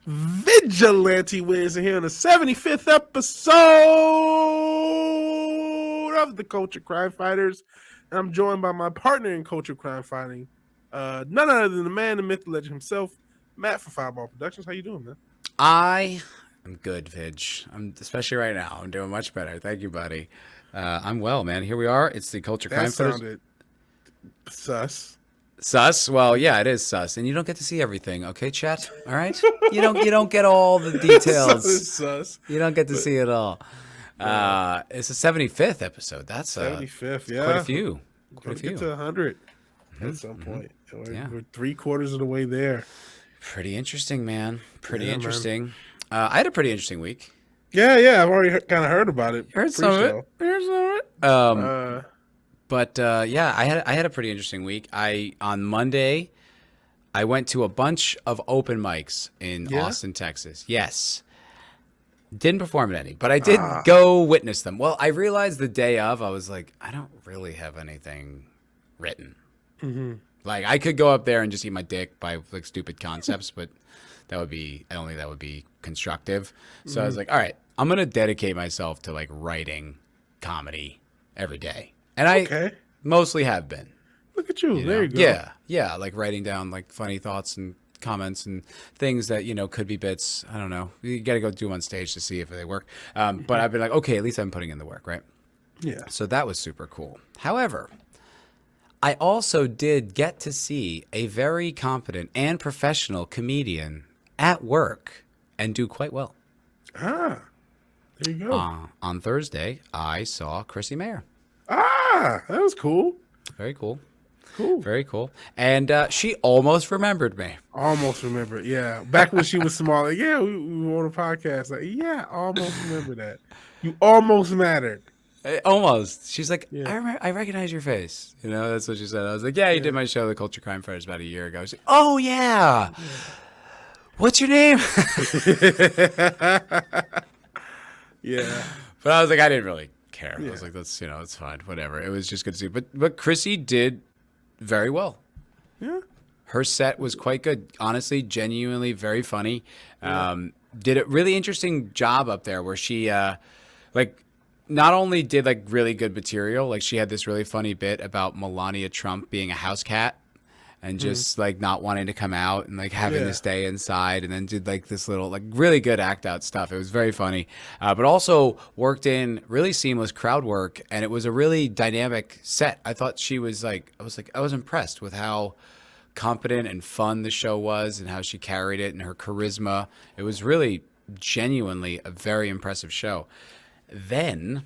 Vigilante Williamson here on the 75th episode of the Culture Crime Fighters. And I'm joined by my partner in Culture Crime Fighting, none other than the man, the myth, the legend himself, Matt from Foulball Productions. How you doing, man? I am good, Vidge. Especially right now. I'm doing much better. Thank you, buddy. I'm well, man. Here we are. It's the Culture Crime Fighters. That sounded sus. Sus? Well, yeah, it is sus, and you don't get to see everything, okay, chat? All right, you don't get all the details. Sus. You don't get to see it all. It's the 75th episode. That's 75th, yeah. quite a few. We're going to get to 100 at some point. We're 3/4 of the way there. Pretty interesting, man. Pretty interesting. I had a pretty interesting week. Yeah. I've already kind of heard about it. Heard some of it. But yeah, I had a pretty interesting week. On Monday, I went to a bunch of open mics in Austin, Texas. Yes. Didn't perform at any, but I did go witness them. Well, I realized the day of, I was like, I don't really have anything written. Mm-hmm. Like, I could go up there and just eat my dick by like stupid concepts, but that would be constructive. So I was like, all right, I'm gonna dedicate myself to like writing comedy every day. And I mostly have been. Look at you. There you go. Yeah. Like writing down like funny thoughts and comments and things that, could be bits. I don't know. You got to go do them on stage to see if they work. But I've been like, okay, at least I'm putting in the work, right? Yeah. So that was super cool. However, I also did get to see a very competent and professional comedian at work and do quite well. There you go. On Thursday, I saw Chrissy Mayer. That was cool. Very cool. Cool. Very cool. And she almost remembered me. Almost remembered, yeah. Back when she was small, we were on a podcast. Like, almost remember that. You almost mattered. Almost. She's like, I recognize your face. That's what she said. I was like, you did my show, The Culture Crime Fighters, about a year ago. She's like, oh, yeah. What's your name? Yeah. But I was like, I didn't really care. I was like, that's, it's fine. Whatever. It was just good to see. But Chrissy did very well. Yeah. Her set was quite good. Honestly, genuinely very funny. Did a really interesting job up there where she, not only did like really good material, like she had this really funny bit about Melania Trump being a house cat and just like not wanting to come out and like having to stay inside, and then did like this little like really good act out stuff. It was very funny, but also worked in really seamless crowd work, and it was a really dynamic set. I thought she was I was impressed with how competent and fun the show was and how she carried it and her charisma. It was really genuinely a very impressive show. Then,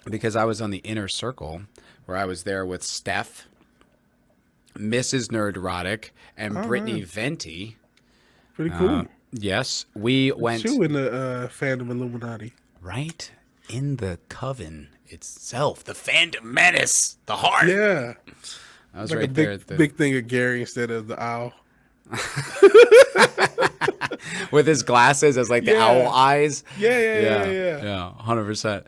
because I was on the inner circle where I was there with Steph, Mrs. Nerderotic, and Brittany Venti. Pretty cool. Yes, we went. You in the fandom Illuminati. Right in the coven itself, the fandom menace, the heart. Yeah. I was like right a there. At the... big thing of Gary instead of the owl. With his glasses as like the owl eyes. Yeah. 100%.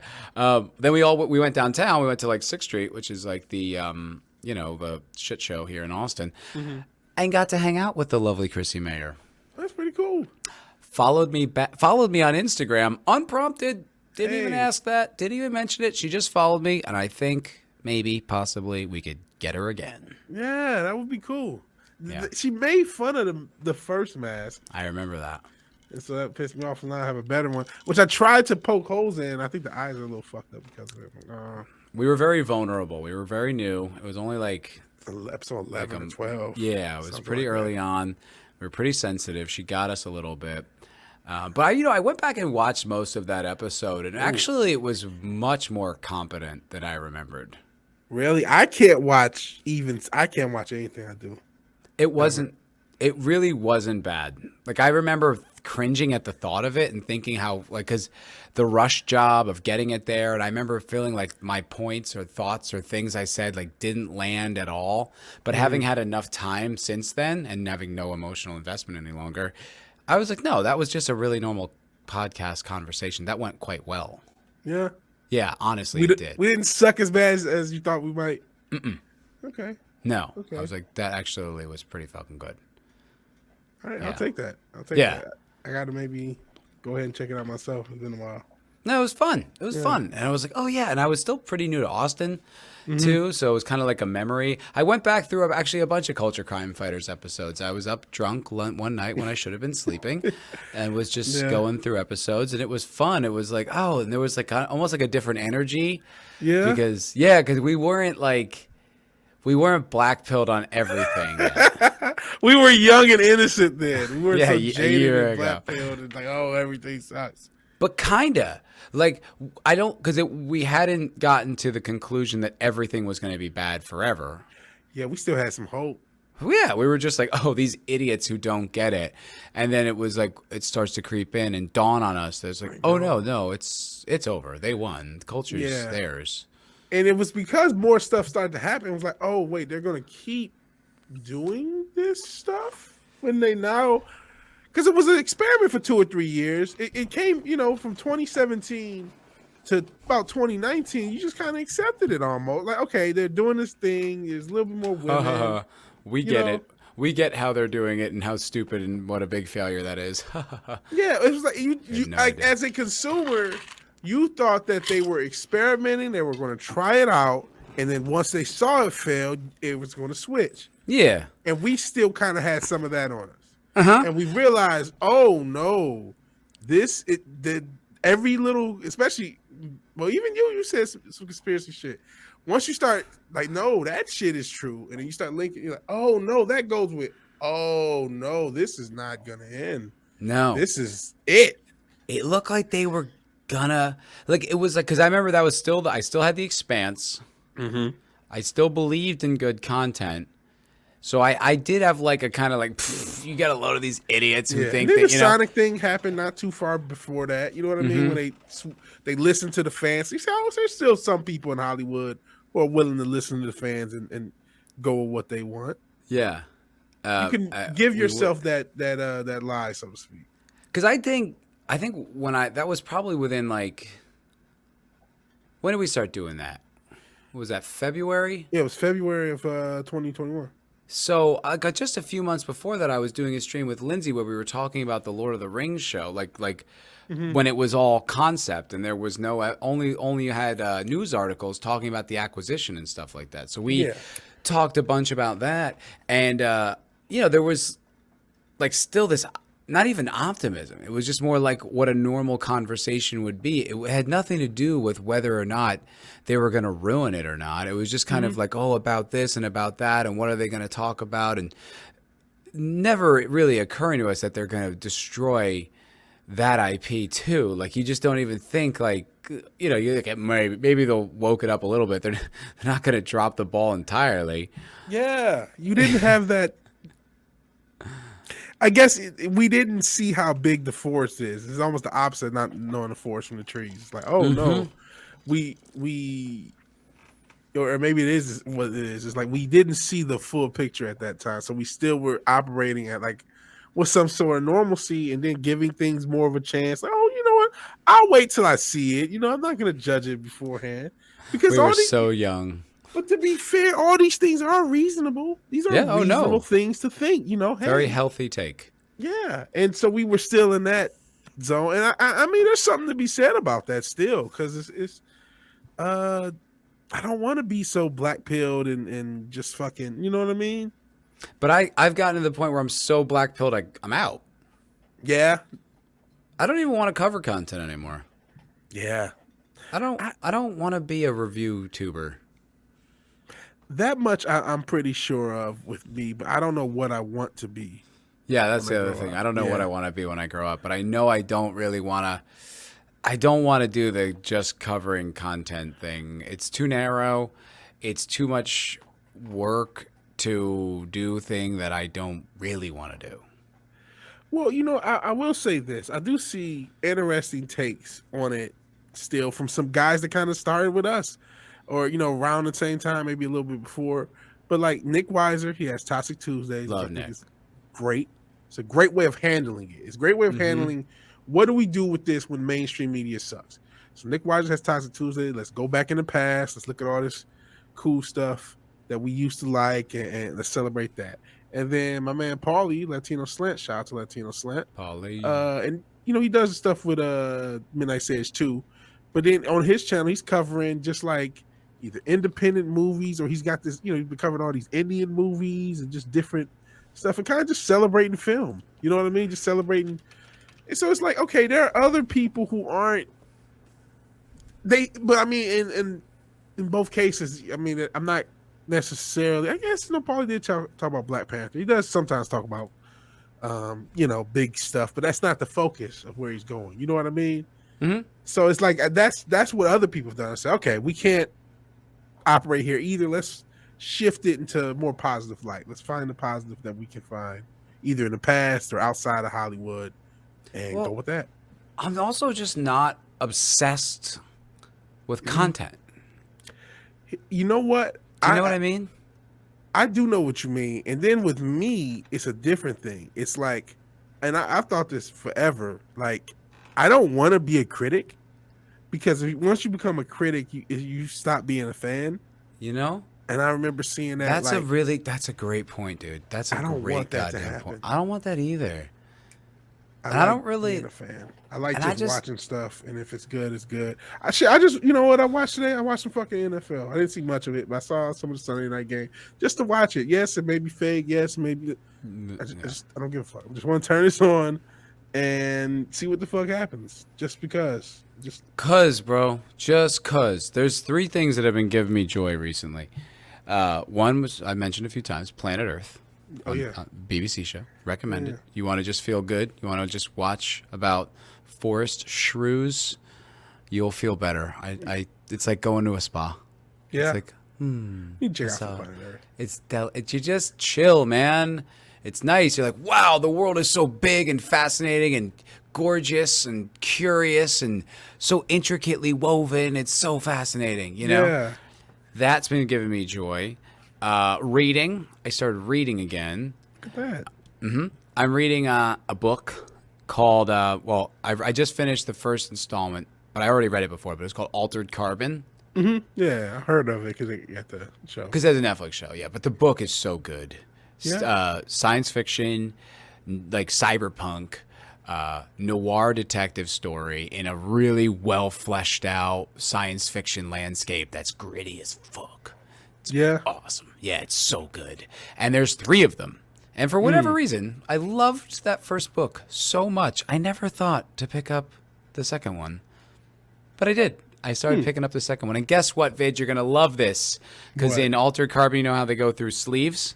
Then we went downtown. We went to like 6th Street, which is like the the shit show here in Austin, and got to hang out with the lovely Chrissy Mayer. That's pretty cool. Followed me on Instagram, unprompted. Didn't even ask that. Didn't even mention it. She just followed me, and I think maybe possibly we could get her again. Yeah, that would be cool. Yeah. She made fun of the first mask. I remember that. And so that pissed me off, and now I have a better one, which I tried to poke holes in. I think the eyes are a little fucked up because of it. We were very vulnerable. We were very new. It was only like episode 11 or 12. Yeah, it was pretty early on. We were pretty sensitive. She got us a little bit. But I went back and watched most of that episode, and actually it was much more competent than I remembered. Really? I can't watch anything I do. It wasn't. It really wasn't bad. Like, I remember cringing at the thought of it and thinking how, like, because the rush job of getting it there, and I remember feeling like my points or thoughts or things I said, like, didn't land at all. But having had enough time since then and having no emotional investment any longer, I was like, no, that was just a really normal podcast conversation. That went quite well. Yeah? Yeah, honestly, it did. We didn't suck as bad as you thought we might? Mm-mm. Okay. No. Okay. I was like, that actually was pretty fucking good. All right, yeah. I'll take that. I gotta maybe go ahead and check it out myself. It's been a while. No, it was fun. It was Yeah. fun. And I was like, oh, yeah. And I was still pretty new to Austin, Mm-hmm. too. So it was kind of like a memory. I went back through actually a bunch of Culture Crime Fighters episodes. I was up drunk one night when I should have been sleeping and was just Yeah. going through episodes. And it was fun. It was like, oh, and there was like almost like a different energy. Yeah. Because we weren't black pilled on everything yet. We were young and innocent then. We were Yeah, so a jaded year and ago. black-pilled and like, oh, everything sucks. But kinda like I don't because we hadn't gotten to the conclusion that everything was going to be bad forever. Yeah, we still had some hope. Yeah, we were just like, oh, these idiots who don't get it, and then it was like it starts to creep in and dawn on us. There's like, oh no, it's over. They won. The culture's theirs. And it was because more stuff started to happen. It was like, oh wait, they're gonna keep doing this stuff when they now, because it was an experiment for 2 or 3 years. It came, from 2017 to about 2019. You just kind of accepted it almost. Like, okay, they're doing this thing. There's a little bit more women. We get it. We get how they're doing it and how stupid and what a big failure that is. Yeah, it was like you like as a consumer, you thought that they were experimenting. They were going to try it out, and then once they saw it fail, it was going to switch. Yeah. And we still kind of had some of that on us. Uh-huh. And we realized, oh no, every little, especially, well, even you said some conspiracy shit. Once you start like, no, that shit is true, and then you start linking, you're like, oh no, that goes with, oh no, this is not gonna end. No, this is it. It looked like they were gonna it was like because I remember that was still I still had The Expanse. Mm-hmm. I still believed in good content. So I did have like a kind of like, you got a load of these idiots who think that, the Sonic thing happened not too far before that. You know what I mean? Mm-hmm. When they listen to the fans. You say, oh, there's still some people in Hollywood who are willing to listen to the fans and go with what they want. Yeah. You can give yourself that lie, so to speak. Because I think when that was probably within like, when did we start doing that? Was that February? Yeah, it was February of 2021. So I got just a few months before that. I was doing a stream with Lindsay where we were talking about the Lord of the Rings show, like when it was all concept and there was no only had news articles talking about the acquisition and stuff like that. So we talked a bunch about that, and there was like still this. Not even optimism. It was just more like what a normal conversation would be. It had nothing to do with whether or not they were going to ruin it or not. It was just kind of like, oh, about this and about that, and what are they going to talk about? And never really occurring to us that they're going to destroy that IP too. Like you just don't even think like, you look at maybe they'll woke it up a little bit. They're not going to drop the ball entirely. Yeah, you didn't have that. I guess we didn't see how big the forest is. It's almost the opposite, not knowing the forest from the trees. It's like, oh no, we, or maybe it is what it is. It's like we didn't see the full picture at that time, so we still were operating at like with some sort of normalcy, and then giving things more of a chance. Like, oh, you know what? I'll wait till I see it. I'm not going to judge it beforehand because we were so young. But to be fair, all these things are reasonable. These are reasonable things to think, hey, very healthy take. Yeah. And so we were still in that zone. And I mean, there's something to be said about that still, because it's I don't want to be so black-pilled and just fucking, you know what I mean? But I've gotten to the point where I'm so black-pilled, I'm out. Yeah. I don't even want to cover content anymore. Yeah. I don't want to be a review tuber. That much I'm pretty sure of with me, but I don't know what I want to be. Yeah, that's the other thing. I don't know what I want to be when I grow up, but I know I don't really want to. I don't want to do the just covering content thing. It's too narrow. It's too much work to do thing that I don't really want to do. Well, I will say this. I do see interesting takes on it still from some guys that kind of started with us. Or, around the same time, maybe a little bit before. But like Nick Weiser, he has Toxic Tuesdays. Love Nick. It's great. It's a great way of handling it. It's a great way of handling what do we do with this when mainstream media sucks. So Nick Weiser has Toxic Tuesday. Let's go back in the past. Let's look at all this cool stuff that we used to like and let's celebrate that. And then my man Paulie, Latino Slant, shout out to Latino Slant. Polly. And he does stuff with Midnight Sage too. But then on his channel, he's covering just like either independent movies or he's got this, he's been covering all these Indian movies and just different stuff and kind of just celebrating film. You know what I mean? Just celebrating. And so it's like, okay, there are other people who aren't but I mean, in both cases, I mean, I'm not necessarily, I guess, Paulie did talk about Black Panther. He does sometimes talk about, big stuff, but that's not the focus of where he's going. You know what I mean? Mm-hmm. So it's like, that's what other people have done. I say, okay, we can't operate here either. Let's shift it into a more positive light. Let's find the positive that we can find either in the past or outside of Hollywood and go with that. I'm also just not obsessed with content. You know what? Do you know what I mean? I do know what you mean. And then with me, it's a different thing. It's like, and I've thought this forever, like, I don't want to be a critic because once you become a critic, you stop being a fan. You know? And I remember seeing that. That's a great point, dude. That's a great goddamn point. I don't want that either. I don't really being a fan. I like just watching stuff, and if it's good, it's good. I just, you know what I watched today? I watched some fucking NFL. I didn't see much of it, but I saw some of the Sunday night game just to watch it. Yes, it may be fake. Yes, maybe. I don't give a fuck. I just want to turn this on and see what the fuck happens. Just because. Bro. Just cause. There's 3 things that have been giving me joy recently. One was, I mentioned a few times, Planet Earth. BBC show. Recommend it. You want to just feel good? You want to just watch about forest shrews? You'll feel better. It's like going to a spa. Yeah. It's like, you check out Planet Earth. You just chill, man. It's nice. You're like, wow, the world is so big and fascinating and gorgeous and curious and so intricately woven. It's so fascinating, you know? Yeah. That's been giving me joy. Reading. I started reading again. Look at that. Mm-hmm. I'm reading a book called, I just finished the first installment, but I already read it before, but it's called Altered Carbon. Mm-hmm. Yeah, I heard of it because they got the show. Because there's a Netflix show, yeah. But the book is so good. Yeah. Science fiction, like cyberpunk, noir detective story in a really well fleshed out science fiction landscape that's gritty as fuck. It's awesome. Yeah, it's so good. And there's 3 of them. And for whatever reason, I loved that first book so much. I never thought to pick up the second one. But I did. I started picking up the second one. And guess what, Vid? You're going to love this. Because in Altered Carbon, you know how they go through sleeves?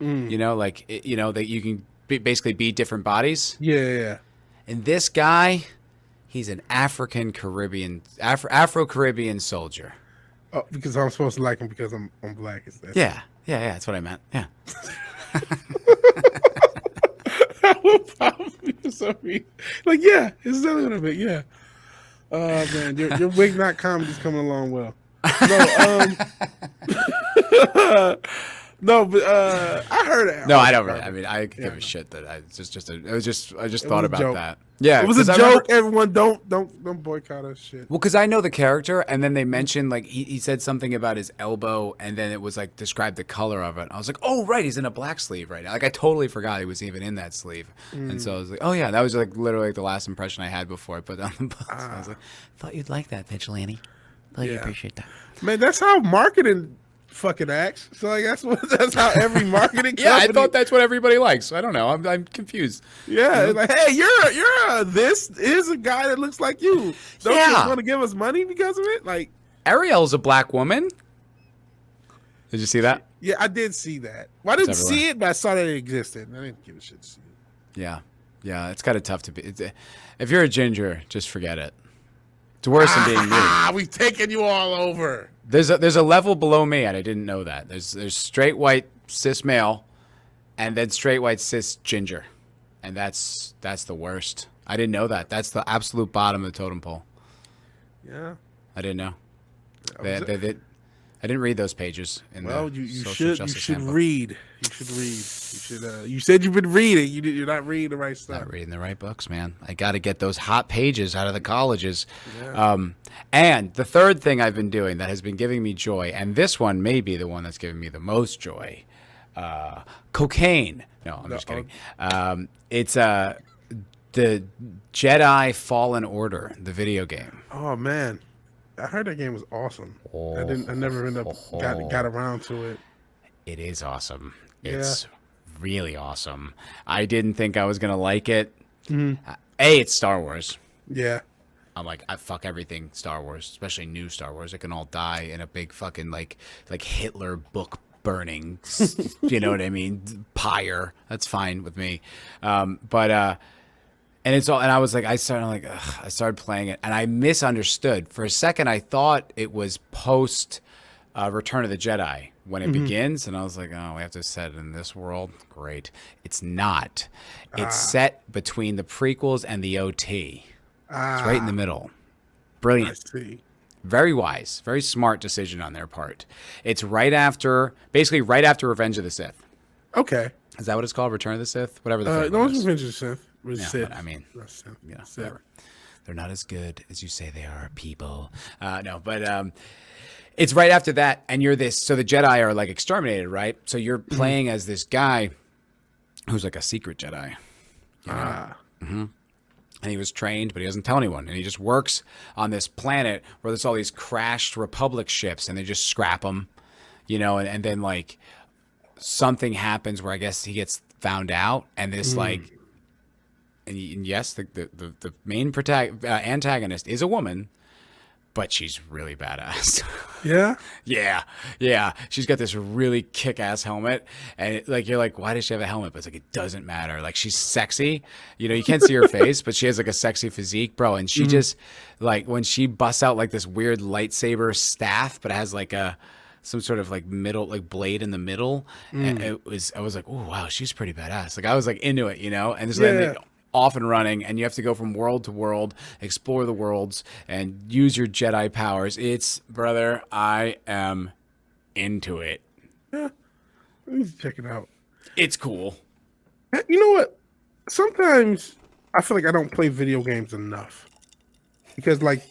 You know, like, that you can basically be different bodies? Yeah. And this guy, he's an Afro-Caribbean soldier. Oh, because I'm supposed to like him because I'm black. Is that? Yeah. That's what I meant. Yeah. That would probably be so mean. Like, yeah, it's exactly what I meant. Yeah. Man, your wig not comedy's coming along well. No, but I heard it. No, I don't really. I mean, I could give a shit that I just thought about that. Yeah, it was a joke. Everyone, don't boycott us. Shit. Well, because I know the character, and then they mentioned like he said something about his elbow, and then it was like described the color of it. I was like, oh right, he's in a black sleeve right now. Like I totally forgot he was even in that sleeve, and so I was like, oh yeah, that was like literally like the last impression I had before I put down the book. So I was like, thought you'd like that, Vigilante. Thought you'd appreciate that. Man, that's how marketing fucking acts. So like that's how every marketing company. Yeah, I thought that's what everybody likes. I don't know. I'm confused. Yeah, it's like, hey, you're this is a guy that looks like you. Don't you want to give us money because of it? Like Ariel's a black woman. Did you see that? Yeah, I did see that. Well, I didn't see it, but I saw that it existed. I didn't give a shit to see it. Yeah, it's kind of tough to be. If you're a ginger, just forget it. It's worse than being me. We've taken you all over. There's a level below me, and I didn't know that. There's straight white cis male, and then straight white cis ginger, and that's the worst. I didn't know that. That's the absolute bottom of the totem pole. Yeah, I didn't know. I didn't read those pages. You should read. You said you've been reading. You're not reading the right stuff. Not reading the right books, man. I got to get those hot pages out of the colleges. Yeah. And the third thing I've been doing that has been giving me joy, and this one may be the one that's giving me the most joy, cocaine. No, I'm just kidding. It's the Jedi Fallen Order, the video game. Oh man, I heard that game was awesome. I never ended up got around to it. It is awesome. Yeah. It's really awesome. I didn't think I was gonna like it. It's Star Wars. Yeah. I'm like, I fuck everything Star Wars, especially new Star Wars. It can all die in a big fucking like Hitler book burning. You know what I mean? Pyre. That's fine with me. And it's all, and I was like, I started playing it, and I misunderstood for a second. I thought it was post Return of the Jedi when it begins, and I was like, oh, we have to set it in this world. Great, it's not. It's set between the prequels and the OT. It's right in the middle. Brilliant. I see. Very wise, very smart decision on their part. It's basically right after Revenge of the Sith. Okay. Is that what it's called? Return of the Sith? Whatever the fuck no, it it's is. Revenge of the Sith. But I mean, yeah, whatever. They're not as good as you say they are, people. It's right after that, and you're this. So the Jedi are like exterminated, right? So you're playing as this guy who's like a secret Jedi. You know? And he was trained, but he doesn't tell anyone. And he just works on this planet where there's all these crashed Republic ships, and they just scrap them, you know. And then like something happens where I guess he gets found out, and this like. And yes, the main antagonist is a woman, but she's really badass. Yeah? Yeah. She's got this really kick-ass helmet, and you're like, why does she have a helmet? But it's like, it doesn't matter. Like, she's sexy. You know, you can't see her face, but she has like a sexy physique, bro. And she just like when she busts out like this weird lightsaber staff, but it has like some sort of like middle, like blade in the middle. And I was like, oh wow, she's pretty badass. Like I was like into it, you know. And there's off and running, and you have to go from world to world, explore the worlds, and use your Jedi powers. Brother, I am into it. Yeah. Let me check it out. It's cool. You know what? Sometimes I feel like I don't play video games enough. Because like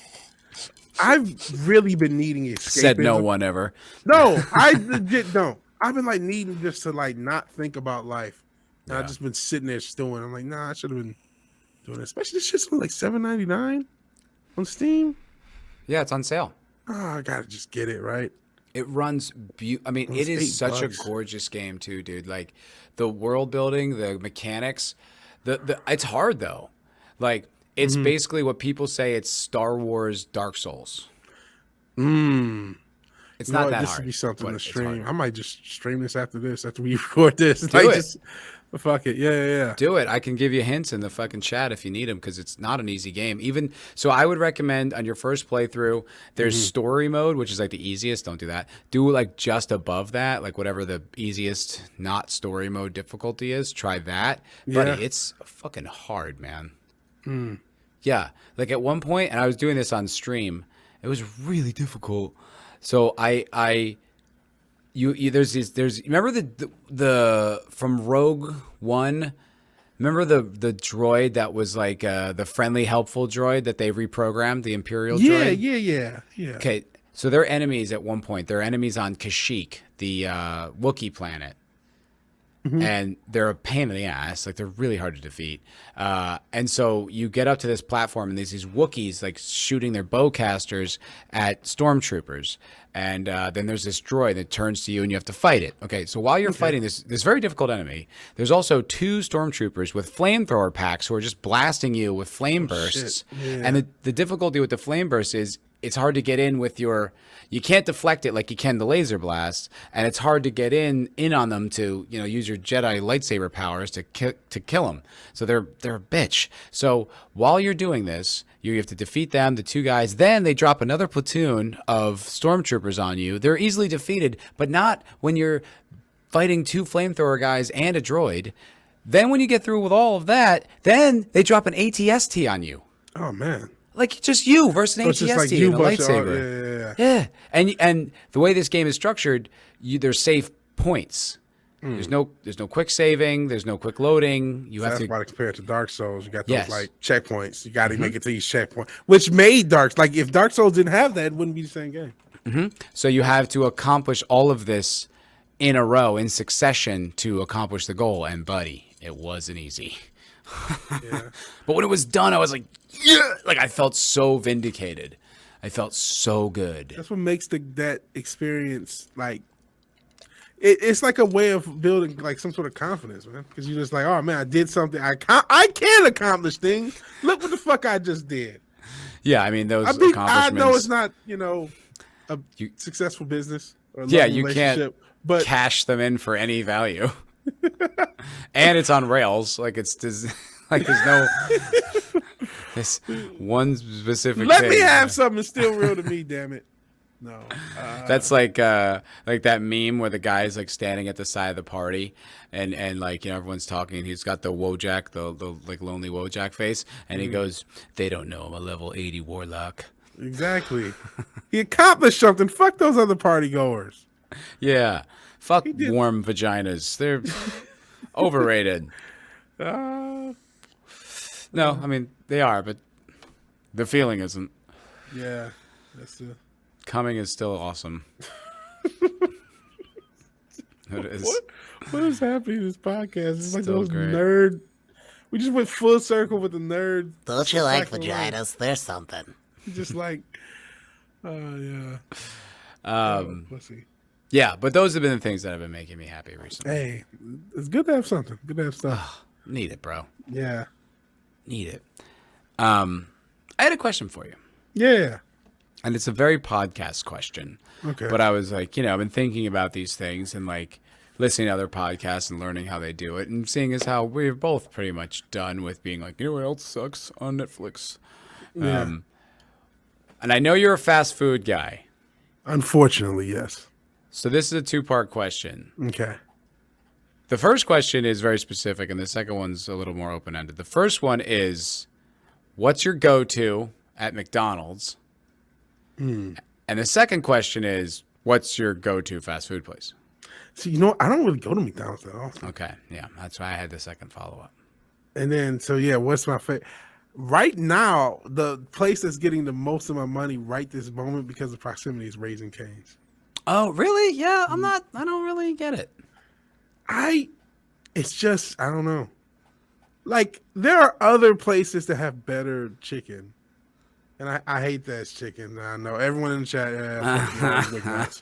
I've really been needing escapism. Said no one ever. No, I legit don't. I've been like needing just to like not think about life. And I've just been sitting there stewing. I'm like, nah, I should have been doing it. Especially this shit's like $7.99 on Steam. Yeah, it's on sale. Oh, I gotta just get it, right? It runs I mean, it is such a gorgeous game too, dude. Like the world building, the mechanics, it's hard though. Like it's basically what people say it's Star Wars Dark Souls. It's not that hard. This would be something to stream. I might just stream this after we record this. Fuck it. Yeah. Do it. I can give you hints in the fucking chat if you need them because it's not an easy game. Even so, I would recommend on your first playthrough, there's story mode, which is like the easiest. Don't do that. Do like just above that, like whatever the easiest not story mode difficulty is. Try that. Yeah. Buddy, it's fucking hard, man. Yeah. Like at one point, and I was doing this on stream, it was really difficult. So there's remember the from Rogue One, remember the droid that was like the friendly helpful droid that they reprogrammed, the Imperial droid? Yeah. Okay, so they're enemies at one point. They're enemies on Kashyyyk, the Wookiee planet. And they're a pain in the ass. Like they're really hard to defeat. And so you get up to this platform and there's these Wookiees like shooting their bowcasters at stormtroopers. And then there's this droid that turns to you and you have to fight it. Okay, so while you're fighting this very difficult enemy, there's also two stormtroopers with flamethrower packs who are just blasting you with flame bursts. Yeah. And the difficulty with the flame burst is it's hard to get in with you can't deflect it like you can the laser blast, and it's hard to get in on them to, you know, use your Jedi lightsaber powers to kill them. So they're a bitch. So while you're doing this, you have to defeat them, the two guys. Then they drop another platoon of stormtroopers on you. They're easily defeated, but not when you're fighting two flamethrower guys and a droid. Then when you get through with all of that, then they drop an ATST on you. Oh man. Like just you versus an ATST like and a lightsaber. Yeah. And the way this game is structured, there's save points. There's no quick saving. There's no quick loading. That's why compared to Dark Souls, you got those like checkpoints. You got to make it to each checkpoint, which made if Dark Souls didn't have that, it wouldn't be the same game. So you have to accomplish all of this in a row, in succession, to accomplish the goal. And buddy, it wasn't easy. Yeah. But when it was done, I was like, yeah, like I felt so vindicated. I felt so good. That's what makes that experience like. It's like a way of building like some sort of confidence, man. Because you're just like, oh man, I did something. I can accomplish things. Look what the fuck I just did. Yeah, I mean those I accomplishments. know it's not, a successful business or Yeah, loving you relationship, can't but cash them in for any value. And it's on rails. Like there's no this one specific. let thing. me have something still real to me. Damn it. No, That's like that meme where the guy's like standing at the side of the party and like everyone's talking and he's got the Wojak, the like lonely Wojak face, and he goes, "They don't know I'm a level 80 warlock." exactly. He accomplished something. Fuck those other party goers. Yeah, fuck warm vaginas. They're overrated. Uh, No, I mean they are, but the feeling isn't. yeah, that's a. Coming is still awesome. It is. What is happening in this podcast? It's like Still those great. nerd. We just went full circle with the nerd. Don't you like Back to life. vaginas? There's something. Just like, yeah. Pussy. Yeah, but those have been the things that have been making me happy recently. Hey, it's good to have something. Good to have stuff. Need it, bro. Yeah. Need it. I had a question for you. Yeah. And it's a very podcast question. Okay. But I was like, I've been thinking about these things and like listening to other podcasts and learning how they do it and seeing as how we're both pretty much done with being like, what else sucks on Netflix? Yeah. And I know you're a fast food guy. Unfortunately, yes. So this is a two-part question. Okay. The first question is very specific and the second one's a little more open-ended. The first one is, what's your go-to at McDonald's? And the second question is, what's your go-to fast food place? See, I don't really go to McDonald's at all. Okay, yeah, that's why I had the second follow-up. And then, what's my favorite? Right now, the place that's getting the most of my money right this moment because of proximity is Raising Cane's. Oh, really? Yeah, I don't really get it. It's just, I don't know. Like, there are other places that have better chicken. And I hate that it's chicken. I know everyone in the chat.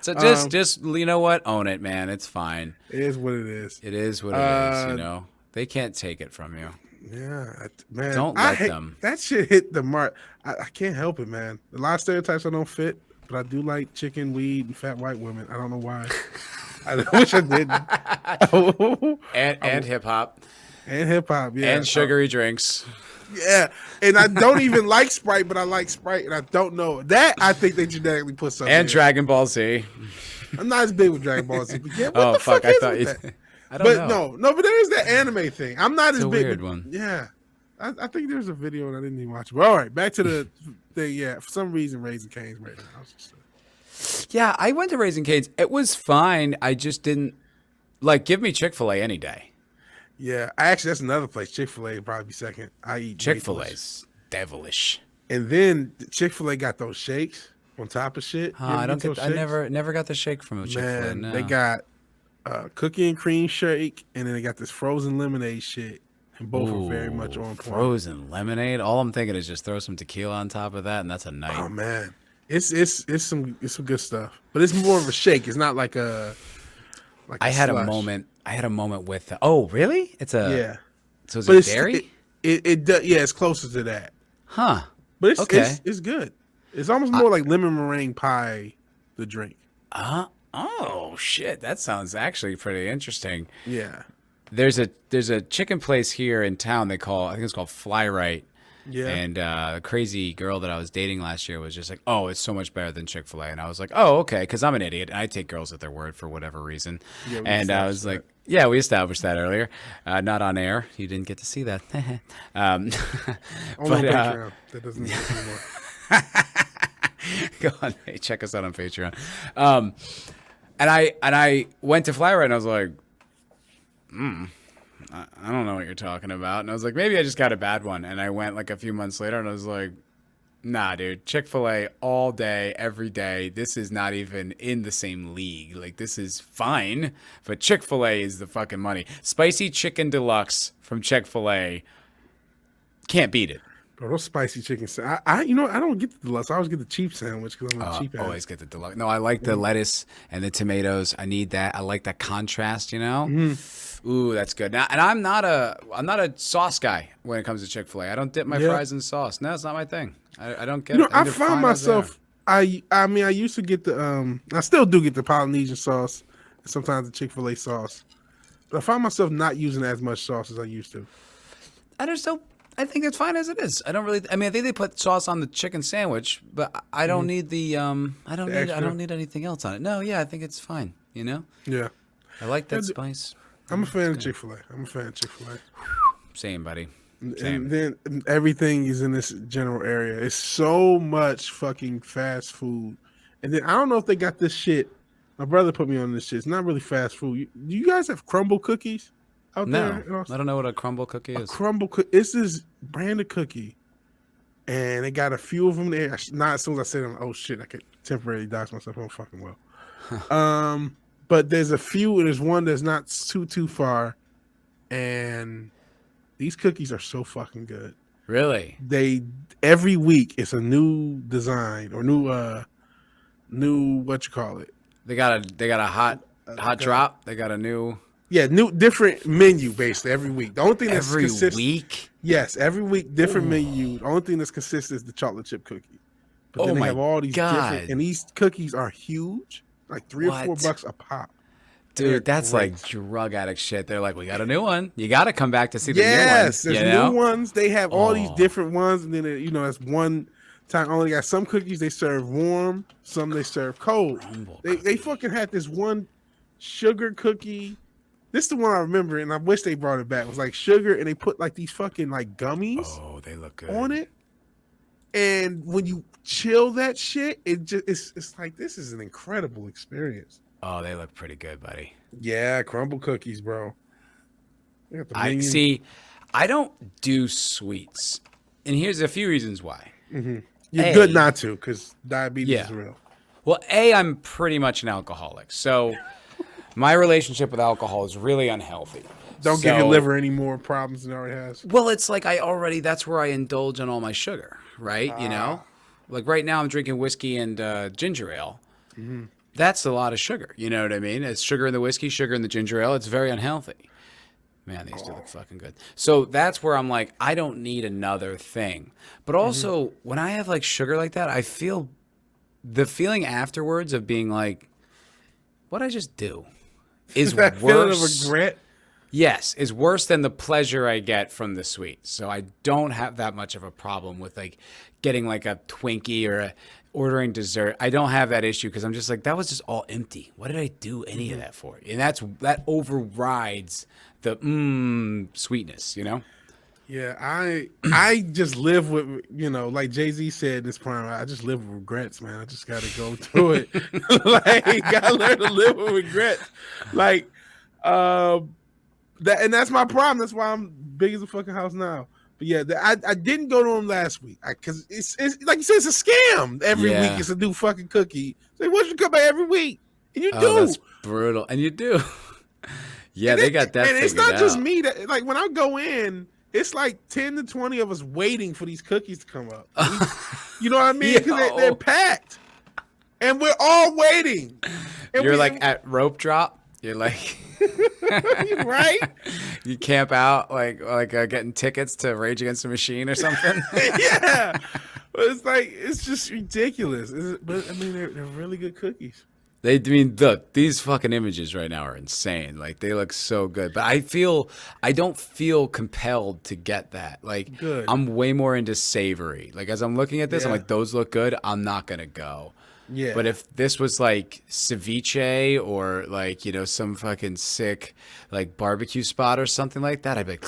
So just you know what? Own it, man. It's fine. It is what it is. It is what it is. They can't take it from you. Yeah, man. Don't let them. That shit hit the mark. I can't help it, man. A lot of stereotypes I don't fit, but I do like chicken, weed, and fat white women. I don't know why. I wish I didn't. And hip hop. And hip hop, yeah. And sugary drinks. Yeah, and I don't even like Sprite, but I like Sprite, and I don't know that. I think they genetically put something. And in. Dragon Ball Z. I'm not as big with Dragon Ball Z. But yeah, what the fuck I is thought you. that? I don't But know. no, but there is that anime thing. I'm not It's as a big. weird with, one. Yeah, I think there's a video and I didn't even watch it. But all right, back to the thing. Yeah, for some reason, Raising Cane's right now. I was just, Yeah, I went to Raising Cane's. It was fine. I just didn't give me Chick-fil-A any day. yeah, actually, that's another place. Chick-fil-A would probably be second. I eat Chick-fil-A's devilish. and then Chick-fil-A got those shakes on top of shit. You ever I don't those get. I shakes? never got the shake from a Chick-fil-A. Man, No. they got cookie and cream shake, and then they got this frozen lemonade shit, and both are very much on point. Frozen lemonade. All I'm thinking is just throw some tequila on top of that, and that's a night. Oh man, it's some good stuff, but it's more of a shake. It's not like a. Like I had slush. a moment. I had a moment with. Oh, really? It's a. Yeah, So is but it it's dairy? Yeah, it's closer to that, Huh. but it's Okay. it's good. It's almost more like lemon meringue pie, the drink. Oh shit! That sounds actually pretty interesting. Yeah, There's a chicken place here in town. I think it's called Fly Right. yeah. And a crazy girl that I was dating last year was just like, "Oh, it's so much better than Chick-fil-A." And I was like, "Oh, okay," because I'm an idiot and I take girls at their word for whatever reason. Yeah, we and I established was that. like, "Yeah, we established that earlier, not on air. You didn't get to see that." Only on Patreon. That doesn't exist anymore. Go on, hey, check us out on Patreon. And I went to Fly Right and I was like, I don't know what you're talking about. And I was like, maybe I just got a bad one. And I went like a few months later and I was like, Nah, dude. Chick-fil-A all day, every day. This is not even in the same league. Like, this is fine, but Chick-fil-A is the fucking money. Spicy chicken deluxe from Chick-fil-A. Can't beat it. Bro, those spicy chicken. I don't get the deluxe. I always get the cheap sandwich because I'm a cheap ass. Always get the deluxe. No, I like the lettuce and the tomatoes. I need that. I like that contrast, you know? Mm-hmm. Ooh, that's good. Now, and I'm not a sauce guy when it comes to Chick-fil-A. I don't dip my fries in sauce. No, it's not my thing. I don't get it. I found myself I mean I used to get the I still do get the Polynesian sauce and sometimes the Chick-fil-A sauce. But I find myself not using as much sauce as I used to. I think it's fine as it is. I don't really. I mean, I think they put sauce on the chicken sandwich, but I don't need the. I don't need anything else on it. No, yeah, I think it's fine. You know. Yeah. I like that spice. I'm a fan of Chick-fil-A. Same, buddy. And then everything is in this general area. It's so much fucking fast food. And then I don't know if they got this shit. My brother put me on this shit. It's not really fast food. Do you guys have crumble cookies out there? No, I don't know what a crumble cookie is. It's this brand of cookie, and they got a few of them there. Not as soon as I said them, oh shit, I could temporarily dox myself. I'm fucking well. But there's a few. There's one that's not too far, and these cookies are so fucking good. Really? Every week it's a new design or new what you call it. They got a hot drop. They got a new different menu basically every week. The only thing that's every consistent, week. Yes, every week different menu. The only thing that's consistent is the chocolate chip cookie. But then they have all these different, and these cookies are huge, like $3 or $4 a pop. Dude, that's like drug addict shit. They're like, we got a new one. You got to come back to see the new one. Yes, there's new ones. They have all these different ones, and then that's one time only. Got some cookies they serve warm, some they serve cold. They fucking had this one sugar cookie. This is the one I remember, and I wish they brought it back. It was like sugar, and they put like these fucking like gummies. Oh, they look good on it. And when you chill that shit, it's like this is an incredible experience. Oh, they look pretty good, buddy. Yeah, crumble cookies, bro. I don't do sweets, and here's a few reasons why. Mm-hmm. You're good not to, because diabetes is real. Well, I'm pretty much an alcoholic, so my relationship with alcohol is really unhealthy. Don't give your liver any more problems than it already has. Well, it's like that's where I indulge in all my sugar, right? You know? Like right now I'm drinking whiskey and ginger ale. Mm-hmm. That's a lot of sugar. You know what I mean? It's sugar in the whiskey, sugar in the ginger ale. It's very unhealthy. Man, these do look fucking good. So that's where I'm like, I don't need another thing. But also, when I have like sugar like that, I feel the feeling afterwards of being like, what'd I just do? Is that worse. Feeling of regret? Yes, is worse than the pleasure I get from the sweet. So I don't have that much of a problem with like getting like a Twinkie or ordering dessert. I don't have that issue because I'm just like, that was just all empty. What did I do any of that for? And that overrides the sweetness, you know? Yeah, I just live with, like Jay-Z said in this prime, I just live with regrets, man. I just got to go through it. Like, got to learn to live with regrets. Like, that's my problem. That's why I'm big as a fucking house now. But yeah, I didn't go to them last week because it's like you said, it's a scam. Every week it's a new fucking cookie. So why don't you come back every week? And you do. That's brutal. And you do. Yeah, they got that. And it's not just me that like when I go in, it's like 10 to 20 of us waiting for these cookies to come up. You know what I mean? Because they're packed. And we're all waiting. And you're like at rope drop. You're like, right? You camp out like getting tickets to Rage Against the Machine or something. Yeah, but it's just ridiculous. But I mean, they're really good cookies. Look, these fucking images right now are insane. Like they look so good, but I don't feel compelled to get that. Like I'm way more into savory. Like as I'm looking at this, I'm like, those look good. I'm not gonna go. Yeah. But if this was like ceviche or like, some fucking sick like barbecue spot or something like that, I'd be like,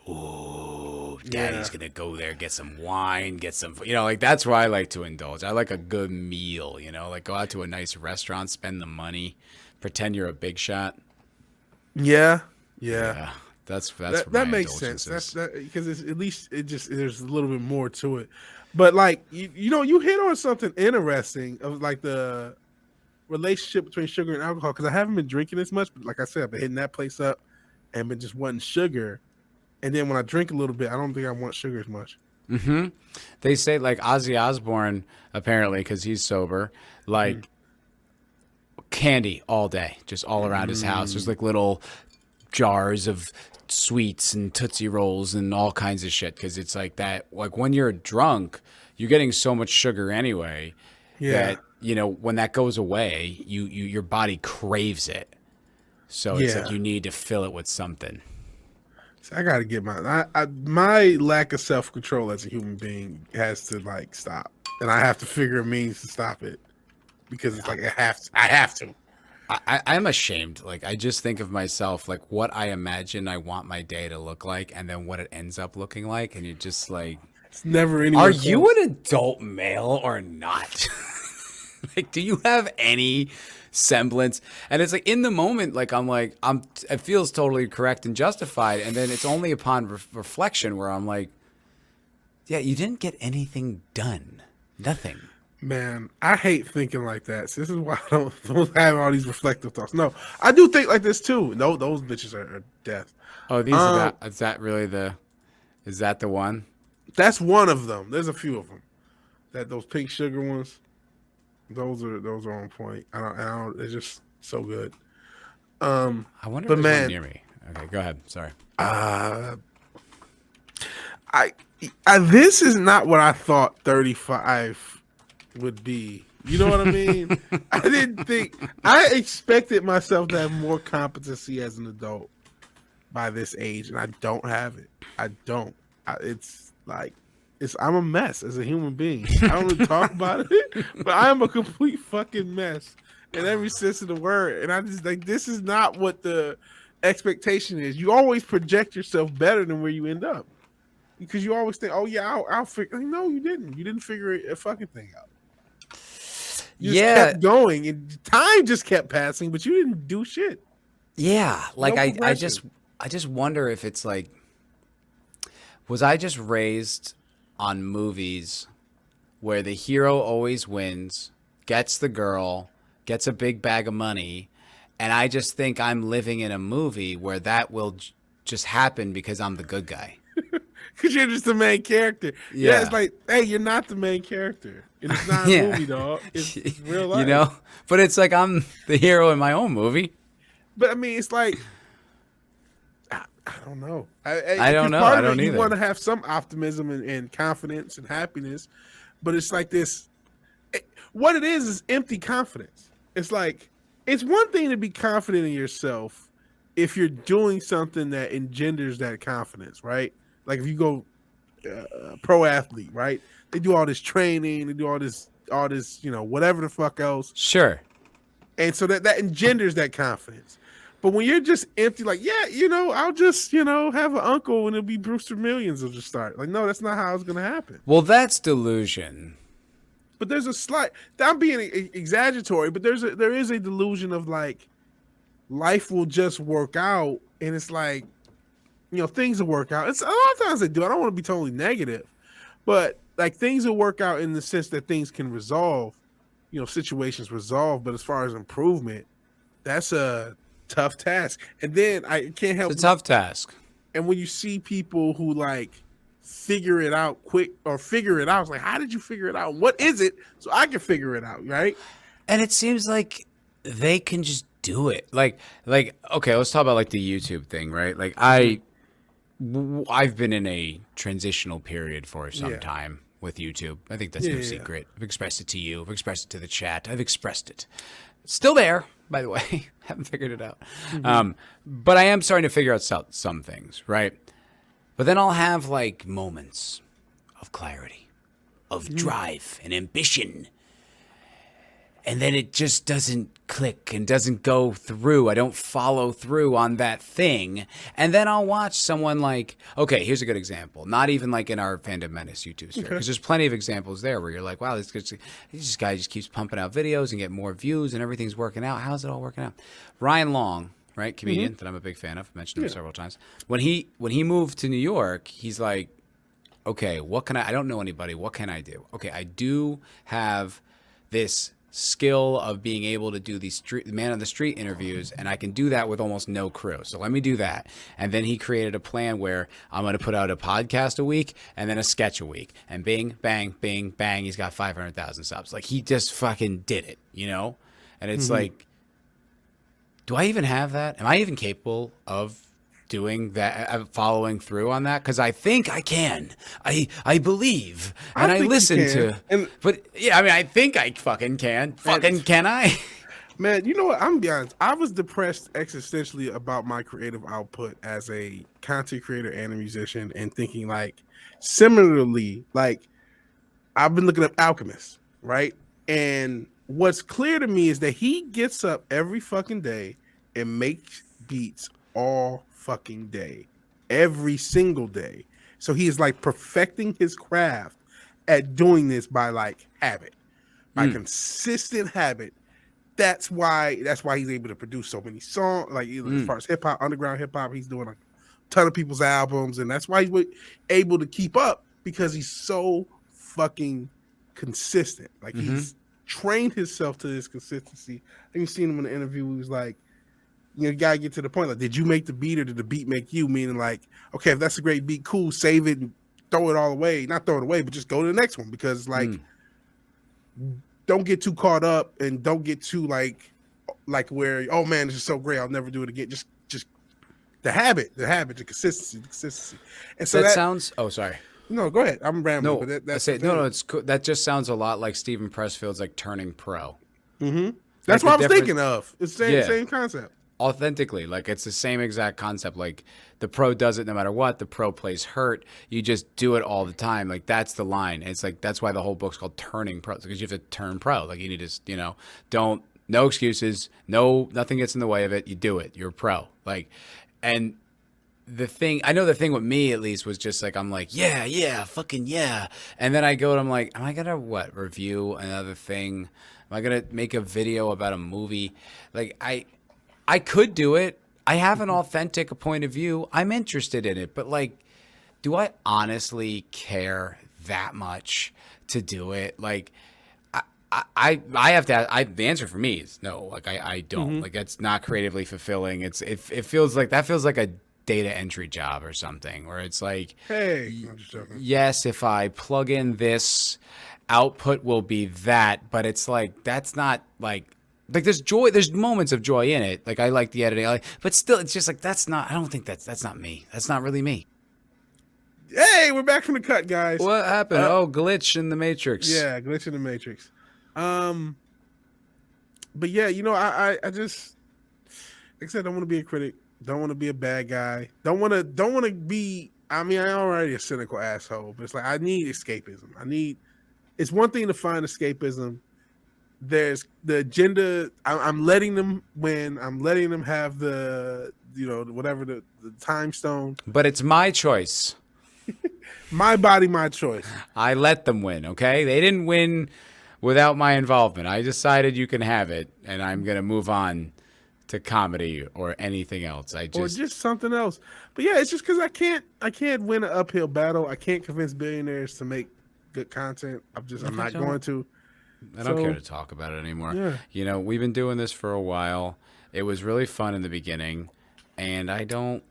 ooh, daddy's going to go there, get some wine, get some, like that's where I like to indulge. I like a good meal, like go out to a nice restaurant, spend the money, pretend you're a big shot. Yeah. That's where That my makes indulgence sense. That's is. that because it's at least it just there's a little bit more to it. But like you hit on something interesting of like the relationship between sugar and alcohol because I haven't been drinking as much, but like I said, I've been hitting that place up and been just wanting sugar. And then when I drink a little bit, I don't think I want sugar as much. Hmm. They say like Ozzy Osbourne apparently because he's sober, Mm-hmm. like candy all day, just all around his house. There's Mm. like little jars of sweets and Tootsie Rolls and all kinds of shit because it's like that. Like when you're drunk, you're getting so much sugar anyway Yeah, that when that goes away, your body craves it. So it's like yeah. you need to fill it with something. So I got to get my lack of self control as a human being has to like stop, and I have to figure a means to stop it because it's like I have to. I'm ashamed. Like I just think of myself like what I imagine I want my day to look like, and then what it ends up looking like, and you're just like, It's never are anyone you close. an adult male or not? Like, do you have any semblance? And it's like in the moment, like it feels totally correct and justified, and then it's only upon reflection where I'm like, yeah, you didn't get anything done, nothing. Man, I hate thinking like that. So this is why I don't have all these reflective thoughts. No, I do think like this too. No, those bitches are death. Oh, these are Um, that. Is that really Is that the one? that's one of them. There's a few of them. Those pink sugar ones. Those are on point. I don't. They're just so good. I wonder if But there's one man, near me. Okay, go ahead. Sorry. uh, I, this is not what I thought 35 would be. You know what I mean? I didn't think I expected myself to have more competency as an adult by this age, and I don't have it. I don't. It's like I'm a mess as a human being. I don't really talk about it, but I am a complete fucking mess in every sense of the word. And I just like this is not what the expectation is. You always project yourself better than where you end up because you always think, "Oh yeah, I'll figure." Like, no, you didn't. You didn't figure a fucking thing out. You just Yeah, kept going, and time just kept passing, but you didn't do shit. yeah. Like No I progression. just wonder if it's like, was I just raised on movies where the hero always wins, gets the girl, gets a big bag of money, and I just think I'm living in a movie where that will just happen because I'm the good guy. Because you're just the main character. Yeah, it's Yeah. like, hey, you're not the main character. And it's not a Yeah. movie, dog. It's real life. But it's like I'm the hero in my own movie. But I mean, it's like, I don't know. I don't Because know. part I of it, don't you want either. to have some optimism and confidence and happiness. But it's like this. What it is empty confidence. It's like, it's one thing to be confident in yourself if you're doing something that engenders that confidence, right? Like if you go pro athlete, right? They do all this training, they do all this, whatever the fuck else, Sure. and so that engenders that confidence. But when you're just empty, like, yeah, I'll just, have an uncle and it'll be Brewster Millions will just start. Like, no, that's not how it's gonna happen. Well, that's delusion. But there's a slight. I'm being exaggeratory, but there is a delusion of like life will just work out, and it's like things will work out. It's a lot of times they do. I don't want to be totally negative, but like things will work out in the sense that things can resolve, situations resolve. But as far as improvement, that's a tough task. And then I can't help. It's a tough task. And when you see people who like figure it out quick or figure it out, it's like, how did you figure it out? What is it? So I can figure it out, right? And it seems like they can just do it. Like okay, let's talk about like the YouTube thing, right? Like I've been in a transitional period for some Yeah. time with YouTube. I think that's Yeah, no yeah, yeah. secret. I've expressed it to you. I've expressed it to the chat. I've expressed it. Still there, by the way. Haven't figured it out. But I am starting to figure out some things, right? But then I'll have like moments of clarity, of drive and ambition. And then it just doesn't click and doesn't go through. I don't follow through on that thing. And then I'll watch someone like, okay, here's a good example. Not even like in our Fandom Menace YouTube sphere. Because there's plenty of examples there where you're like, wow, this guy just keeps pumping out videos and get more views and everything's working out. How's it all working out? Ryan Long right? Comedian that I'm a big fan of. I've mentioned him Yeah. several times. When he moved to New York, he's like, okay, what can I don't know anybody. What can I do? Okay, I do have this skill of being able to do these man on the street interviews, and I can do that with almost no crew. So let me do that. And then he created a plan where I'm going to put out a podcast a week and then a sketch a week. And bing, bang, bing, bang, he's got 500,000 subs. Like, he just fucking did it, you know? And it's like, do I even have that? Am I even capable of doing that, following through on that? Because I think I can. I believe, and I think you listen can. to. But yeah, I mean, I think I fucking can. Fucking can I? Man, you know what? I'm gonna be honest. I was depressed existentially about my creative output as a content creator and a musician, and thinking like, similarly, like I've been looking up Alchemist, right? And what's clear to me is that he gets up every fucking day and makes beats all fucking day, every single day. So he is like perfecting his craft at doing this by like habit, by consistent habit. That's why he's able to produce so many songs. Like as far as hip hop, underground hip hop, he's doing like a ton of people's albums, and that's why he's able to keep up, because he's so fucking consistent. Like he's trained himself to this consistency. I even seen him in an interview. He was like, you gotta get to the point. Like, did you make the beat or did the beat make you? Meaning, like, okay, if that's a great beat, cool, save it and throw it all away. Not throw it away, but just go to the next one, because like, don't get too caught up and don't get too like where, oh man, this is so great, I'll never do it again. Just the habit, the consistency. And so that sounds. Oh, sorry. No, go ahead. I'm rambling. No, but that's it's cool. That just sounds a lot like Steven Pressfield's like turning pro. That's what I was thinking of. It's the same concept. Authentically, like it's the same exact concept. Like the pro does it no matter what. The pro plays hurt. You just do it all the time. Like that's the line. It's like that's why the whole book's called Turning Pro, because you have to turn pro. Like you need to, no excuses. Nothing gets in the way of it. You do it. You're a pro. Like, and the thing with me at least was just like, I'm like, yeah, fucking yeah. And then I go and I'm like, am I gonna review another thing? Am I gonna make a video about a movie? Like I could do it. I have an authentic point of view. I'm interested in it, but like, do I honestly care that much to do it? Like, I have to. The answer for me is no. Like, I don't. Like, that's not creatively fulfilling. It feels like a data entry job or something, where it's like, hey, I'm just joking. Yes, if I plug in this, output will be that, but it's like that's not like there's joy, there's moments of joy in it. Like I like the editing, but still it's just like I don't think that's not me. That's not really me. Hey, we're back from the cut, guys. What happened? Glitch in the Matrix. Yeah, glitch in the Matrix. But yeah, I just, like I said, don't want to be a critic. Don't want to be a bad guy. Don't want to be. I mean, I'm already a cynical asshole, but it's like I need escapism. It's one thing to find escapism. There's the agenda. I'm letting them win. I'm letting them have the whatever the time stone. But it's my choice. My body, my choice. I let them win. Okay, they didn't win without my involvement. I decided you can have it, and I'm gonna move on to comedy or anything else. Or just something else. But yeah, it's just because I can't win an uphill battle. I can't convince billionaires to make good content. I'm not going to. I don't care to talk about it anymore. Yeah. We've been doing this for a while. It was really fun in the beginning, and I don't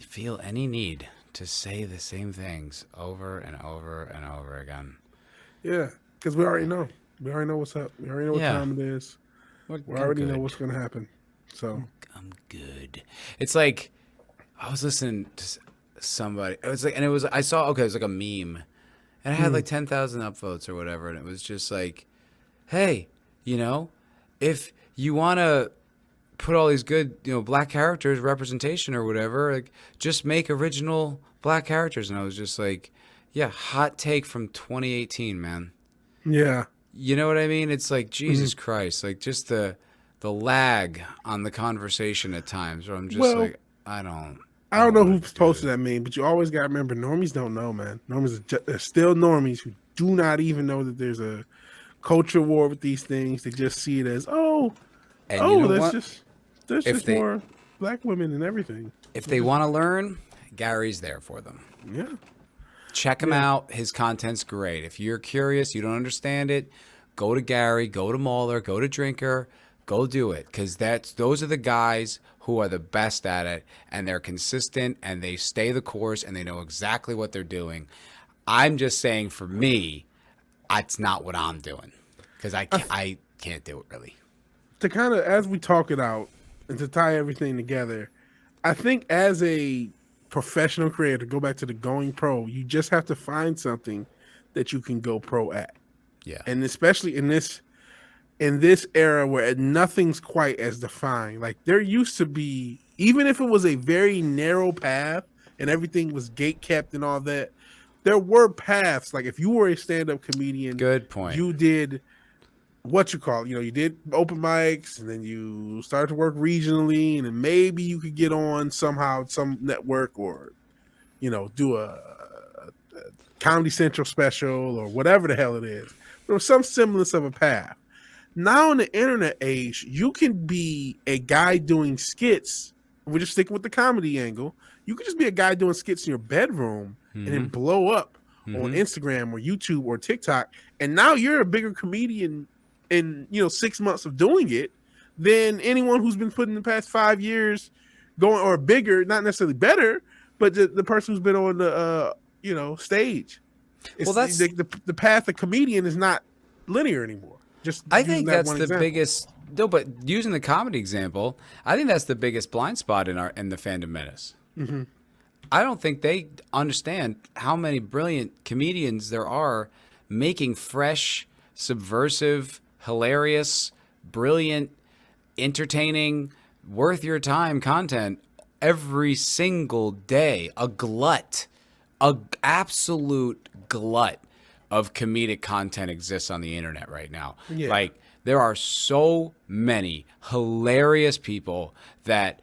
feel any need to say the same things over and over and over again. Yeah, because we already know. We already know what's up. We already know what time it is. We already know what's going to happen. So I'm good. It's like I was listening to somebody. It was like, and it was it was like a meme, and it had like 10,000 upvotes or whatever, and it was just like, hey, if you want to put all these good black characters, representation or whatever, like just make original black characters. And I was just like, yeah, hot take from 2018, man. Yeah. You know what I mean? It's like, Jesus Christ, like just the lag on the conversation at times where I'm just like, I don't know who's posted that meme, but you always got to remember, normies don't know, man. Normies are still normies who do not even know that there's a culture war with these things. They just see it as, And you know what? There's If just they more black women and everything. if they want to learn, Gary's there for them. Yeah. Check him out. His content's great. If you're curious, you don't understand it, go to Gary, go to Mauler, go to Drinker, go do it. Because those are the guys who are the best at it, and they're consistent, and they stay the course, and they know exactly what they're doing. I'm just saying, for me, it's not what I'm doing. Because I can't do it, really. To kind of, as we talk it out, and to tie everything together, I think as a professional creator, go back to the going pro, you just have to find something that you can go pro at. Yeah. And especially in this era where nothing's quite as defined. Like, there used to be, even if it was a very narrow path and everything was gate kept and all that, there were paths. Like, if you were a stand-up comedian, Good point. You did you did open mics, and then you started to work regionally, and then maybe you could get on somehow, some network, or, do a Comedy Central special or whatever the hell it is. There was some semblance of a path. Now in the internet age, you can be a guy doing skits. We're just sticking with the comedy angle. You could just be a guy doing skits in your bedroom and then blow up on Instagram or YouTube or TikTok. And now you're a bigger comedian in 6 months of doing it than anyone who's been put in the past 5 years going, or bigger, not necessarily better, but the person who's been on the stage. Well, that's the path of comedian is not linear anymore. I think that's the biggest. No, but using the comedy example, I think that's the biggest blind spot in the fandom menace. Mm-hmm. I don't think they understand how many brilliant comedians there are making fresh, subversive, hilarious, brilliant, entertaining, worth your time content every single day. An absolute glut of comedic content exists on the internet right now. Yeah. Like, there are so many hilarious people that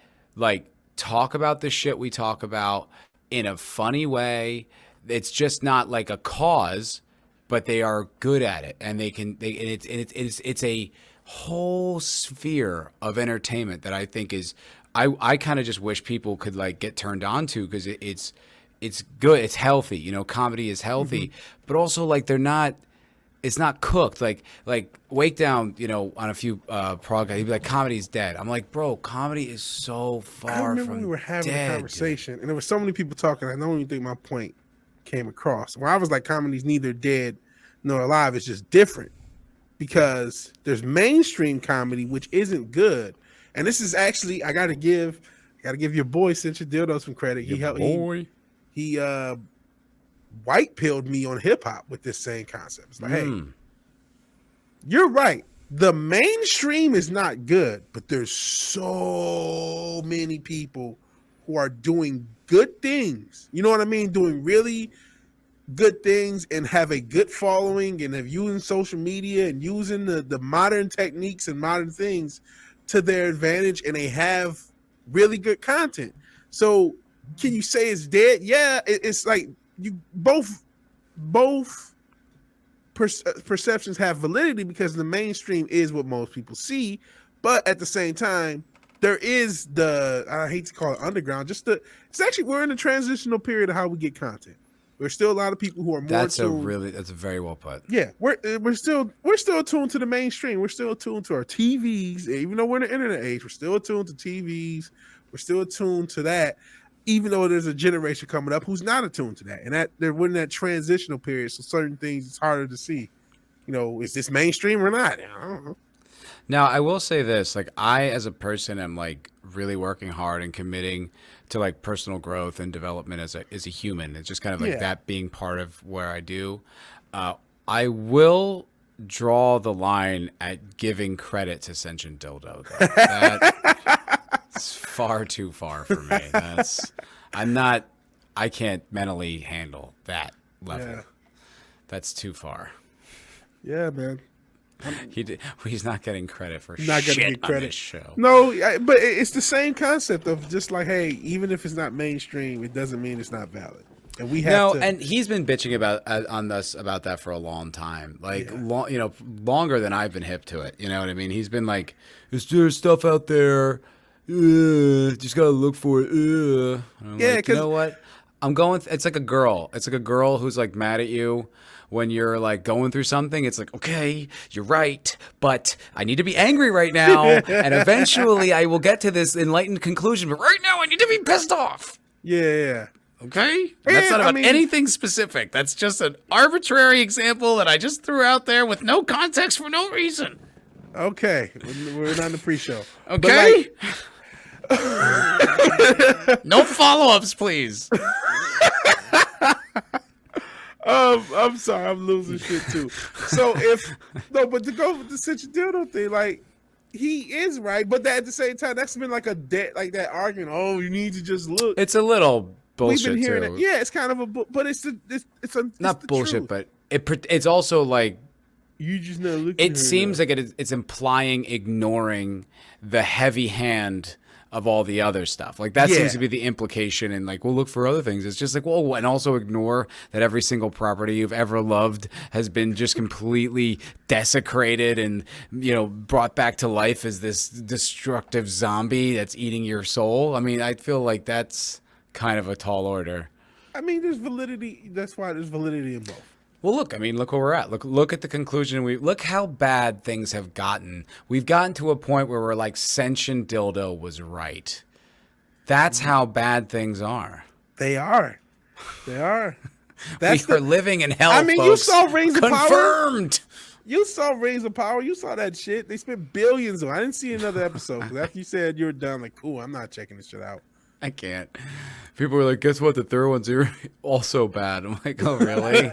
talk about the shit we talk about in a funny way. It's just not like a cause, but they are good at it, and it's a whole sphere of entertainment that I think is, I kind of just wish people could get turned on to, because it's good, it's healthy, comedy is healthy, but also it's not cooked. Like Wake Down, on a few prog guys, he'd be like, comedy's dead. I'm like, bro, comedy is so far from dead. I remember we were having a conversation, and there were so many people talking. I don't even think my point came across. Where I was like, comedy's neither dead nor alive. It's just different, because there's mainstream comedy, which isn't good. And this is actually, I gotta give your boy Cinch Dildo some credit. He white pilled me on hip hop with this same concept. It's like, hey, you're right. The mainstream is not good, but there's so many people who are doing good things. You know what I mean? Doing really good things and have a good following, and have using social media and using the modern techniques and modern things to their advantage, and they have really good content. So can you say it's dead? Yeah, it's like both perceptions have validity, because the mainstream is what most people see, but at the same time, there is I hate to call it underground, it's actually, we're in a transitional period of how we get content. There's still a lot of people who are more that's very well put. Yeah, we're still attuned to the mainstream. We're still attuned to our TVs, even though we're in the internet age. We're still attuned to TVs. We're still attuned to that, even though there's a generation coming up who's not attuned to that, and that we're in that transitional period. So certain things it's harder to see. Is this mainstream or not? I don't know. Now, I will say this, I, as a person, am really working hard and committing to personal growth and development as a human. It's just kind of that being part of where I do. I will draw the line at giving credit to Sentient Dildo, though. That's far too far for me. I can't mentally handle that level. Yeah. That's too far. Yeah, man. He's not getting credit for not shit getting credit. On this show. No, but it's the same concept of just hey, even if it's not mainstream, it doesn't mean it's not valid. and we have No, to. and he's been bitching about that for a long time, like Yeah. longer than I've been hip to it. You know what I mean? He's been like, "There's stuff out there, just gotta look for it." And I'm Yeah, like, you because know what? I'm going. It's like a girl. It's like a girl who's like mad at you when you're like going through something. It's like, okay, you're right, but I need to be angry right now, and eventually I will get to this enlightened conclusion. But right now, I need to be pissed off. yeah. Okay? And that's And, not I about mean- anything specific. That's just an arbitrary example that I just threw out there with no context for no reason. Okay, we're not in the pre-show. Okay? No follow-ups, please. I'm sorry, I'm losing shit too. So but to go with the Cinch dildo thing, like he is right, but at the same time, that's been like like that argument. Oh, you need to just look. It's a little We've bullshit, been hearing too. it. Yeah, it's kind of but it's Not the bullshit, truth. but it's also like, You just not looking. it seems like it's implying ignoring the heavy hand of all the other stuff. Like that Yeah. seems to be the implication, and like, we'll look for other things. It's just like, well, and also ignore that every single property you've ever loved has been just completely desecrated and, brought back to life as this destructive zombie that's eating your soul. I mean, I feel like that's kind of a tall order. I mean, there's validity. That's why there's validity in both. Well, look where we're at. Look at the conclusion. Look how bad things have gotten. We've gotten to a point where we're like, sentient dildo was right. That's how bad things are. They are. We are living in hell. I mean, folks. you saw Rings of Power. Confirmed. You saw Rings of Power. You saw that shit. They spent billions on. I didn't see another episode because after you said you were done, like, cool, I'm not checking this shit out. I can't. People were like, guess what? The third one's also bad. I'm like, oh, really?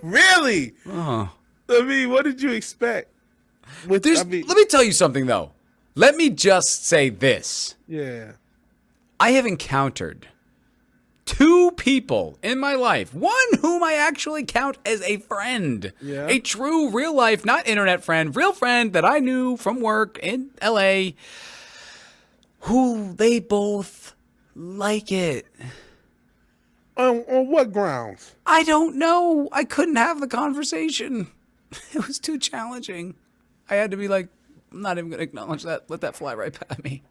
Really? Oh. I mean, what did you expect? Let me tell you something, though. Let me just say this. Yeah. I have encountered 2 people in my life, one whom I actually count as a friend, a true real life, not internet friend, real friend that I knew from work in LA, who they both like it. On what grounds? I don't know. I couldn't have the conversation. It was too challenging. I had to be like, I'm not even going to acknowledge that. Let that fly right by me.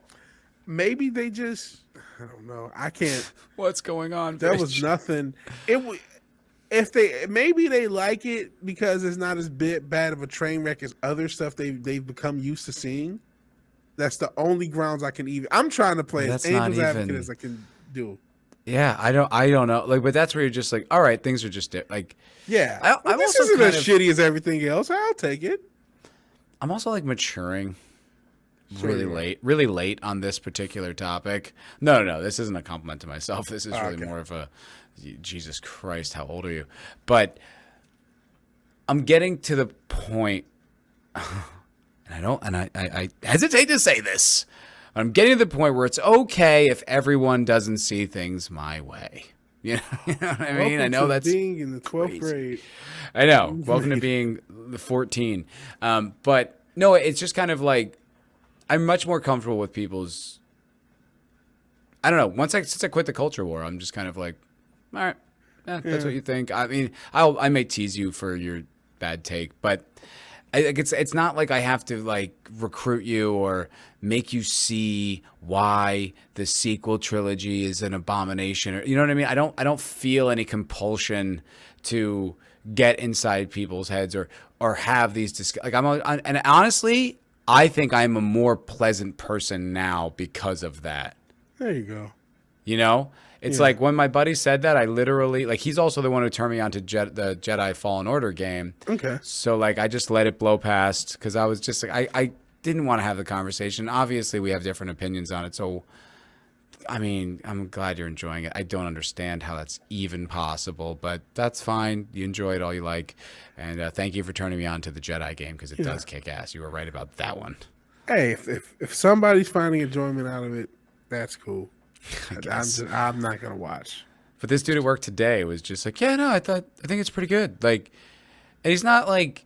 Maybe they just, I don't know. I can't. What's going on? There Rich? was nothing. Maybe they like it because it's not as bad of a train wreck as other stuff they've become used to seeing. That's the only grounds I can even. I'm trying to play as angel's advocate as I can do. Yeah, I don't know. Like, but that's where you're just like, all right, things are just like. Yeah, I'm this also isn't kind as of, shitty as everything else. I'll take it. I'm also like maturing. Sure you are. Really late on this particular topic. No, this isn't a compliment to myself. This is really more of a, Jesus Christ, how old are you? But I'm getting to the point, and I hesitate to say this. I'm getting to the point where it's okay if everyone doesn't see things my way. You know what I mean? Welcome I know to that's being in the 12th crazy. grade. I know. Welcome to being the 14. But no, it's just kind of like, I'm much more comfortable with people's. I don't know. Since I quit the culture war, I'm just kind of like, all right, that's what you think. I mean, I may tease you for your bad take, but it's not like I have to like recruit you or make you see why the sequel trilogy is an abomination, or you know what I mean. I don't feel any compulsion to get inside people's heads or have these and honestly, I think I'm a more pleasant person now because of that. There you go. You know, it's like when my buddy said that, I literally, like, he's also the one who turned me on to the Jedi Fallen Order game. Okay. So like, I just let it blow past because I was just like, I didn't want to have the conversation. Obviously, we have different opinions on it. So, I mean, I'm glad you're enjoying it. I don't understand how that's even possible, but that's fine. You enjoy it all you like. And thank you for turning me on to the Jedi game because it does kick ass. You were right about that one. Hey, if somebody's finding enjoyment out of it, that's cool. I'm not gonna watch. But this dude at work today was just like, yeah, no, I think it's pretty good. Like, and he's not like,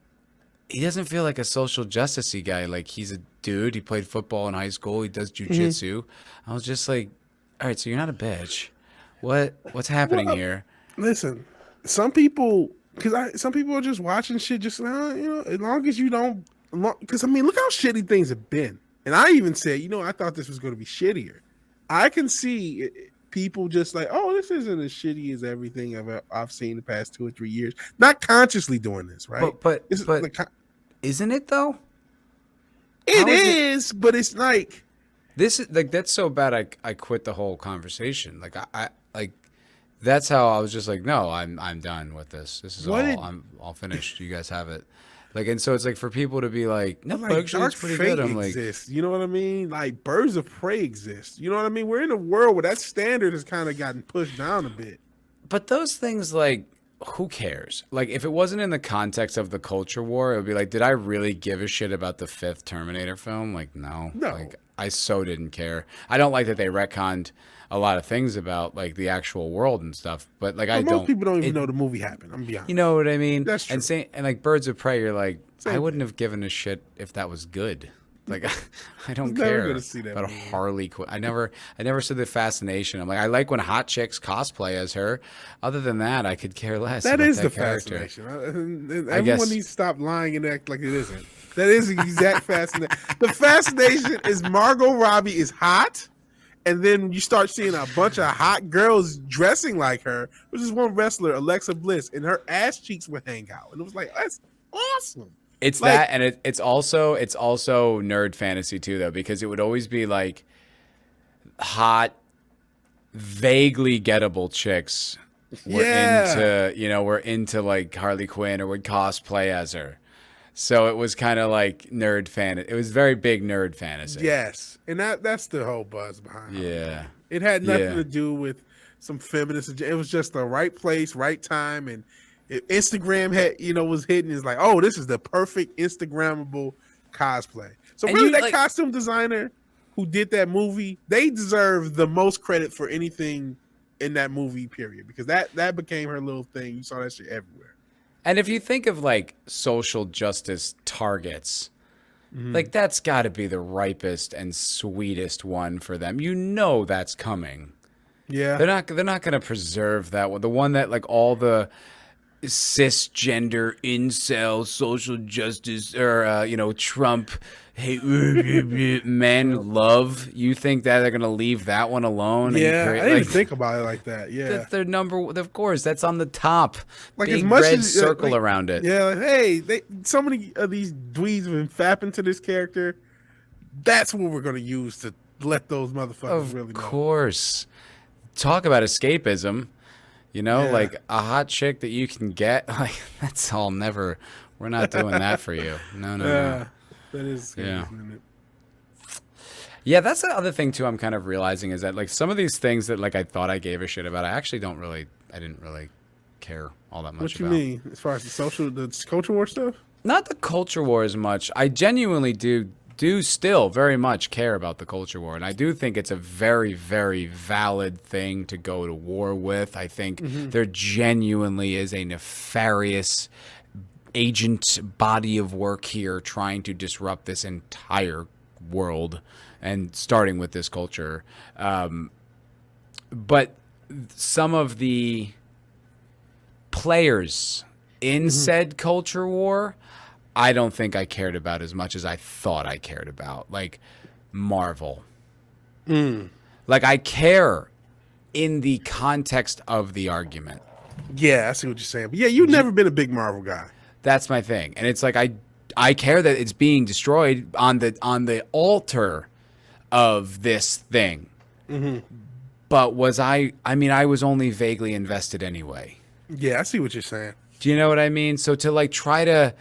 he doesn't feel like a social justice-y guy. Like, he's a dude. He played football in high school. He does jujitsu. I was just like, all right, so you're not a bitch. What's happening here? Listen, some people, some people are just watching shit. Just as long as you don't, because I mean, look how shitty things have been. And I even said, I thought this was going to be shittier. I can see people just like, oh, this isn't as shitty as everything I've seen the past 2 or 3 years. Not consciously doing this, right? But Like, isn't it though? it How is it? is, but it's like This is like that's so bad. I quit the whole conversation. Like I like that's how I was just like, no, I'm done with this. This is what all it I'm all finished. You guys have it. Like, and so it's like for people to be like, no, But like actually Dark it's pretty good. Fate I'm like, exists. You know what I mean? Like Birds of Prey exist. You know what I mean? We're in a world where that standard has kind of gotten pushed down a bit. but those things like. Who cares? Like, if it wasn't in the context of the culture war, it would be like, did I really give a shit about the fifth Terminator film? Like, no. No. Like, I so didn't care. I don't like that they retconned a lot of things about like the actual world and stuff. But like, But most people don't even know the movie happened. I'm gonna be honest. You know what I mean? That's true. And like Birds of Prey, you're like, Same I wouldn't have given a shit if that was good. Like, I don't was never care gonna see that about movie. Harley Quinn. I never saw the fascination. I'm like, I like when hot chicks cosplay as her. Other than that, I could care less. That about is that the character. fascination. Everyone guess- needs to stop lying and act like it isn't. That is the exact fascination. The fascination is Margot Robbie is hot, and then you start seeing a bunch of hot girls dressing like her. Which is one wrestler, Alexa Bliss, and her ass cheeks would hang out, and it was like, that's awesome. It's Like- that, and it's also nerd fantasy too, though, because it would always be like hot, vaguely gettable chicks were into like Harley Quinn or would cosplay as her. So it was kind of like nerd fan. It was very big nerd fantasy. Yes, and that's the whole buzz behind it. Yeah. It had nothing Yeah. to do with some feminist. It was just the right place, right time, and Instagram had was hitting. Is like, oh, this is the perfect Instagrammable cosplay. So And really, you, that like- costume designer who did that movie, they deserve the most credit for anything in that movie. Period, because that became her little thing. You saw that shit everywhere. And if you think of like social justice targets, like that's got to be the ripest and sweetest one for them. You know that's coming. Yeah, They're not going to preserve that one. The one that like all the cisgender incel social justice or Trump men love. You think that they're going to leave that one alone? yeah. And I didn't even think about it like that. Yeah, that's their number. Of course, that's on the top. Like, Big as much red as, circle like, around it. Yeah, like, hey, so many of these dweebs have been fapping to this character. That's what we're gonna use to let those motherfuckers Of really know. course. Talk about escapism. Yeah. Like a hot chick that you can get. Like that's all never. We're not doing that for you. No. Yeah, that is scary, Yeah. isn't it? Yeah, that's the other thing too. I'm kind of realizing is that like some of these things that like I thought I gave a shit about, I didn't really care all that much What you about. mean as far as the culture war stuff? Not the culture war as much. I genuinely do still very much care about the culture war, and I do think it's a very, very valid thing to go to war with. I think there genuinely is a nefarious agent body of work here trying to disrupt this entire world, and starting with this culture. But some of the players in said culture war, I don't think I cared about as much as I thought I cared about. Like Marvel. Like I care in the context of the argument. Yeah, I see what you're saying. But yeah, you've never been a big Marvel guy. That's my thing. And it's like I care that it's being destroyed on the altar of this thing. But I was only vaguely invested anyway. Yeah, I see what you're saying. Do you know what I mean? So to like try to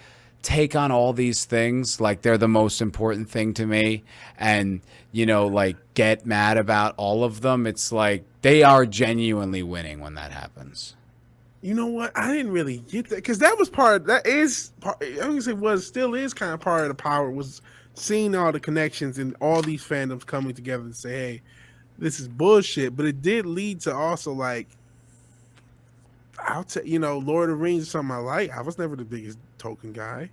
take on all these things like they're the most important thing to me and like get mad about all of them, it's like they are genuinely winning when that happens. You know what? I didn't really get that because that was part. That is part. I don't say was still is kind of part of the power was seeing all the connections and all these fandoms coming together to say, "Hey, this is bullshit." But it did lead to also like, Lord of the Rings is something I like. I was never the biggest Tolkien guy.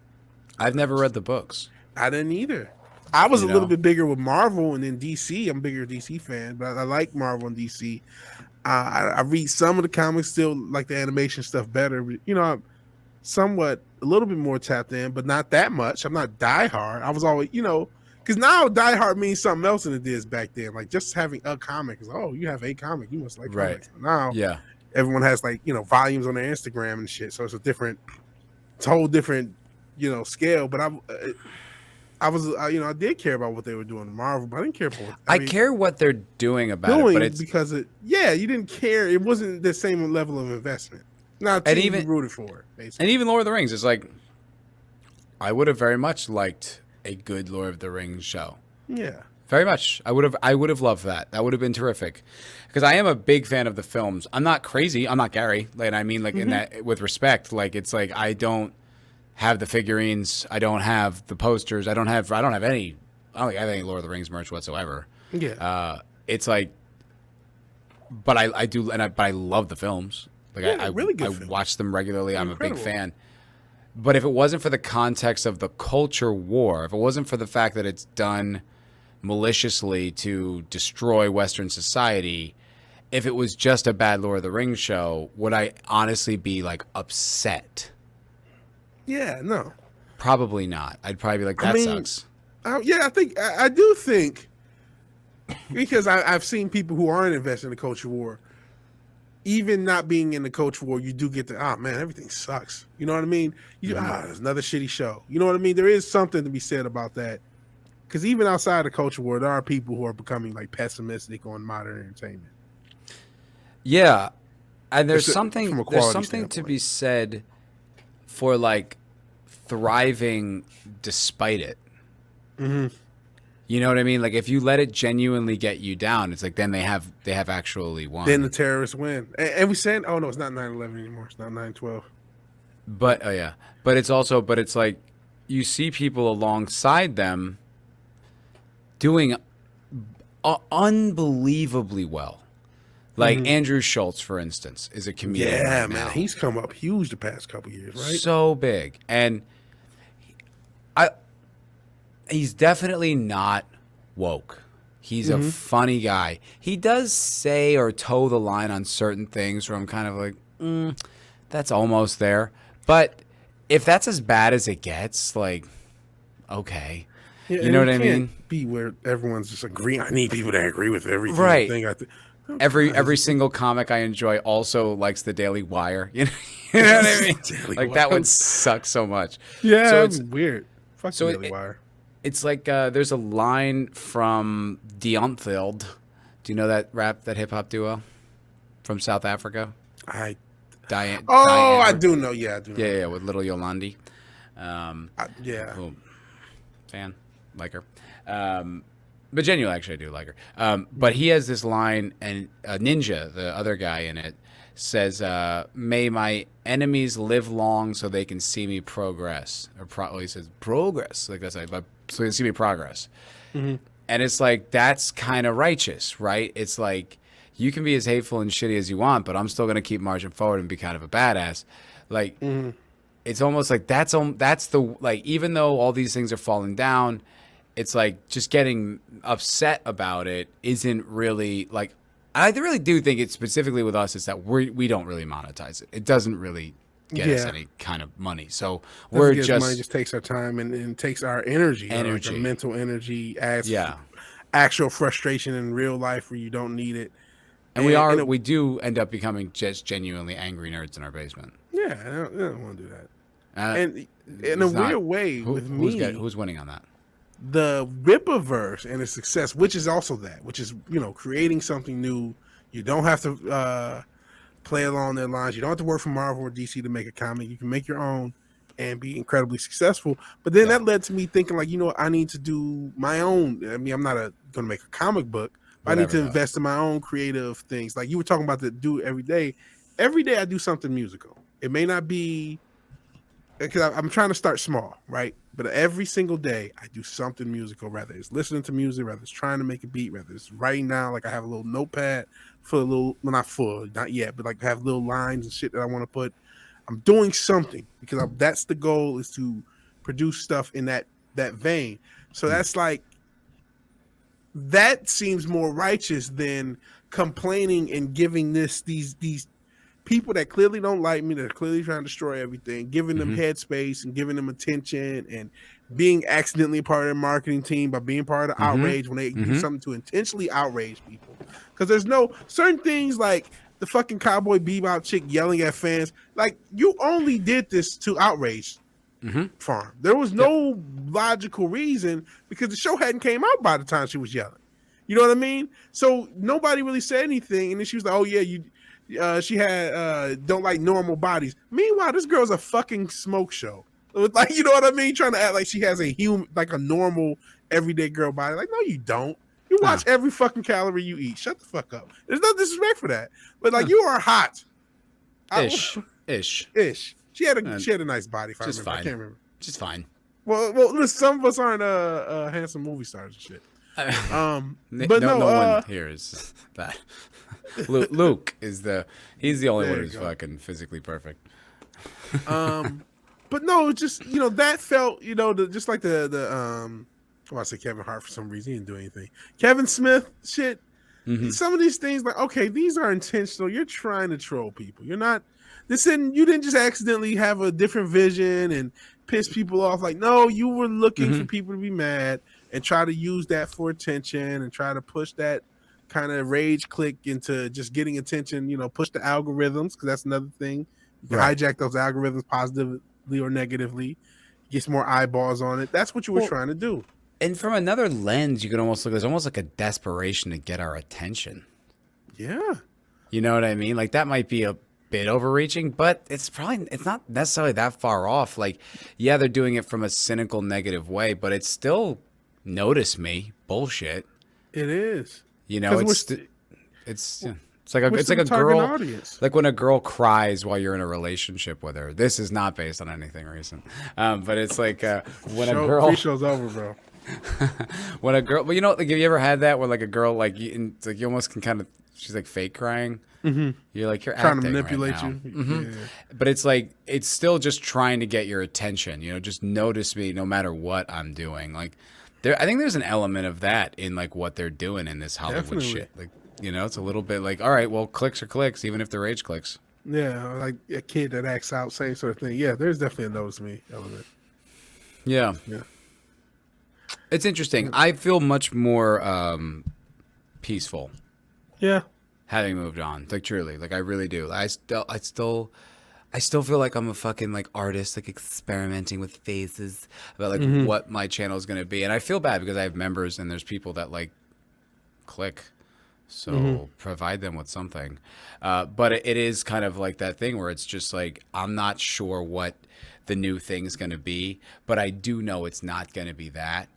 I've never read the books. I didn't either. I was a You little know? bit bigger with Marvel and then DC. I'm a bigger DC fan, but I like Marvel and DC. I read some of the comics, still like the animation stuff better. But, I'm somewhat a little bit more tapped in, but not that much. I'm not diehard. I was always, because now diehard means something else than it did back then. Like just having a comic is, oh, you have a comic, you must like Right. comics. Now Yeah. everyone has like volumes on their Instagram and shit, so it's a whole different scale. But I did care about what they were doing in Marvel, but I didn't care about what I care what they're doing about it, but it's because you didn't care. It wasn't the same level of investment. Not to even rooted for, basically. And even Lord of the Rings is like, I would have very much liked a good Lord of the Rings show. Yeah, very much. I would have loved that. That would have been terrific, because I am a big fan of the films. I'm not crazy. I'm not Gary. Like I mean, like in that with respect. Like it's like I don't have the figurines. I don't have the posters. I don't have any. I don't think I have any Lord of the Rings merch whatsoever. Yeah. It's like, but I do, but I love the films. Like I really good. I watch them regularly. I'm Incredible. a big fan. But if it wasn't for the context of the culture war, if it wasn't for the fact that it's done maliciously to destroy Western society, if it was just a bad Lord of the Rings show, would I honestly be like upset? Yeah, no. Probably not. I'd probably be like, that sucks. I do think, because I've seen people who aren't invested in the culture war, even not being in the culture war, you do get the, man, everything sucks. You know what I mean? There's another shitty show. You know what I mean? There is something to be said about that. Because even outside the culture war, there are people who are becoming like pessimistic on modern entertainment. Yeah. And there's something standpoint to be said for like thriving despite it. Mm-hmm. You know what I mean? Like if you let it genuinely get you down, it's like then they have actually won. Then the terrorists win. And we saying, oh no, it's not 9/11 anymore. It's not 9/12. But it's like you see people alongside them doing unbelievably well. Like Andrew Schultz, for instance, is a comedian. Yeah, right man, now. he's come up huge the past couple years, right? So big, and he's definitely not woke. He's a funny guy. He does say or toe the line on certain things where I'm kind of like, that's almost there. But if that's as bad as it gets, like, okay. Yeah, you know what I mean? Be where everyone's just agreeing. I need people that agree with everything. Right. Every single comic I enjoy also likes the Daily Wire. You know what I mean? Like that would suck so much. Yeah, so it's weird. Fuck the Daily Wire. It's like there's a line from Deonfield. Do you know that hip hop duo from South Africa? Diane. I do know. Yeah, I do know. Yeah, with Little Yolandi. Yeah. Fan, like her. But genuinely, actually, I do like her. But he has this line, and Ninja, the other guy in it, says, "May my enemies live long so they can see me progress." He says progress, like that's like, but so they can see me progress. And it's like that's kind of righteous, right? It's like you can be as hateful and shitty as you want, but I'm still gonna keep marching forward and be kind of a badass. Like it's almost like that's the like even though all these things are falling down. It's like just getting upset about it isn't really like I really do think it's specifically with us is that we don't really monetize it. It doesn't really get us any kind of money. So we're just money just takes our time and takes our energy. Like our mental energy, actual frustration in real life where you don't need it. And we do end up becoming just genuinely angry nerds in our basement. Yeah, I don't want to do that. And in a weird way, who's winning on that? The Rippaverse and its success, which is also that, which is creating something new. You don't have to play along their lines. You don't have to work for Marvel or DC to make a comic. You can make your own and be incredibly successful. But then that led to me thinking, like, I need to do my own. I mean, I'm not going to make a comic book. But I need to invest in my own creative things. Like you were talking about, to do every day. Every day I do something musical. It may not be because I'm trying to start small, right? But every single day I do something musical, whether it's listening to music, whether it's trying to make a beat, whether it's writing down, like I have a little notepad full of well, not yet, but like I have little lines and shit that I want to put. I'm doing something because that's the goal, is to produce stuff in that vein. So that's like, that seems more righteous than complaining and giving these people that clearly don't like me, that are clearly trying to destroy everything, giving them headspace and giving them attention, and being accidentally part of their marketing team by being part of the outrage when they do something to intentionally outrage people. Because there's no certain things like the fucking Cowboy Bebop chick yelling at fans. Like, you only did this to outrage Farm. There was no logical reason, because the show hadn't came out by the time she was yelling. You know what I mean? So nobody really said anything, and then she was like, "Oh yeah, she had don't like normal bodies." Meanwhile, this girl's a fucking smoke show. Like, you know what I mean? Trying to act like she has a human, like a normal everyday girl body. Like, no, you don't. You watch every fucking calorie you eat. Shut the fuck up. There's no disrespect for that. But like, you are hot. Ish. She had a nice body. If I remember. Fine. I can't remember. Just fine. Well, listen, some of us aren't handsome movie stars and shit. But no one here is that. Luke is he's the only one who's fucking physically perfect. But no, just, that felt, just like I say Kevin Hart for some reason. He didn't do anything. Kevin Smith shit. Some of these things, like, okay, these are intentional. You're trying to troll people. You're not. You didn't just accidentally have a different vision and piss people off. Like, no, you were looking for people to be mad and try to use that for attention and try to push that kind of rage click into just getting attention. Push the algorithms, because that's another thing. You can hijack those algorithms positively or negatively. Gets more eyeballs on it. That's what you were trying to do. And from another lens, you can almost look. There's almost like a desperation to get our attention. Yeah. You know what I mean? Like, that might be a bit overreaching, but it's not necessarily that far off. Like, yeah, they're doing it from a cynical, negative way, but it's still notice me bullshit. It is. It's like a girl audience. Like when a girl cries while you're in a relationship with her. This is not based on anything recent, but it's like when a girl. Show's over, bro. When a girl, well, like, have you ever had that where like a girl, like, it's like you almost can kind of, she's like fake crying. You're like, you're trying acting to manipulate right you. now. Yeah. But it's like, it's still just trying to get your attention. Just notice me no matter what I'm doing. Like, I think there's an element of that in like what they're doing in this Hollywood shit. Like, it's a little bit like, all right, well, clicks are clicks, even if they're rage clicks. Yeah, like a kid that acts out, same sort of thing. Yeah, there's definitely a notice me element. Yeah. It's interesting. I feel much more peaceful. Yeah. Having moved on, like, truly, like, I really do. I still feel like I'm a fucking like artist, like experimenting with phases about like what my channel is gonna be, and I feel bad because I have members and there's people that like click, so provide them with something. But it is kind of like that thing where it's just like, I'm not sure what the new thing's gonna be, but I do know it's not gonna be that,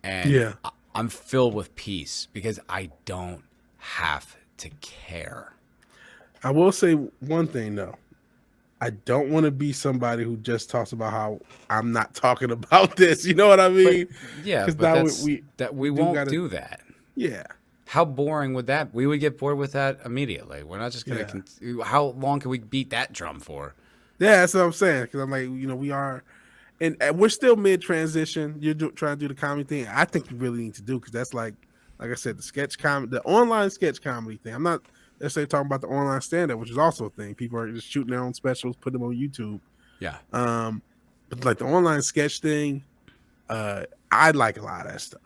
and I'm filled with peace because I don't have to care. I will say one thing though. I don't want to be somebody who just talks about how I'm not talking about this. You know what I mean? But we won't do that. Yeah. How boring would that? We would get bored with that immediately. We're not just gonna. How long can we beat that drum for? Yeah, that's what I'm saying. Because I'm like, we are, and we're still mid transition. You're trying to do the comedy thing. I think you really need to do, because that's like I said, the online sketch comedy thing. I'm not necessarily talking about the online stand up, which is also a thing. People are just shooting their own specials, putting them on YouTube. Yeah. But like the online sketch thing, I like a lot of that stuff.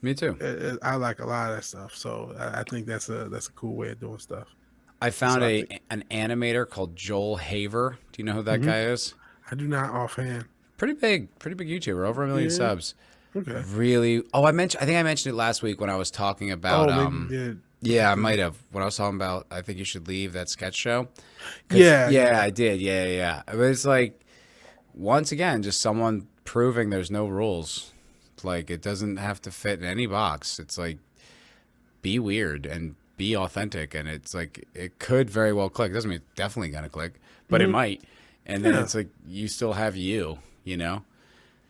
Me too. I like a lot of that stuff. So I think that's a cool way of doing stuff. I found an animator called Joel Haver. Do you know who that guy is? I do not offhand. Pretty big YouTuber, over 1 million subs. Okay. Really? Oh, I think I mentioned it last week when I was talking about. Yeah, I might have. When I was talking about, I think you should leave that sketch show. Yeah, I did. Yeah. But it's like, once again, just someone proving there's no rules. Like, it doesn't have to fit in any box. It's like, be weird and be authentic, and it's like, it could very well click. It doesn't mean it's definitely gonna click, but it might. And then it's like, you still have you know.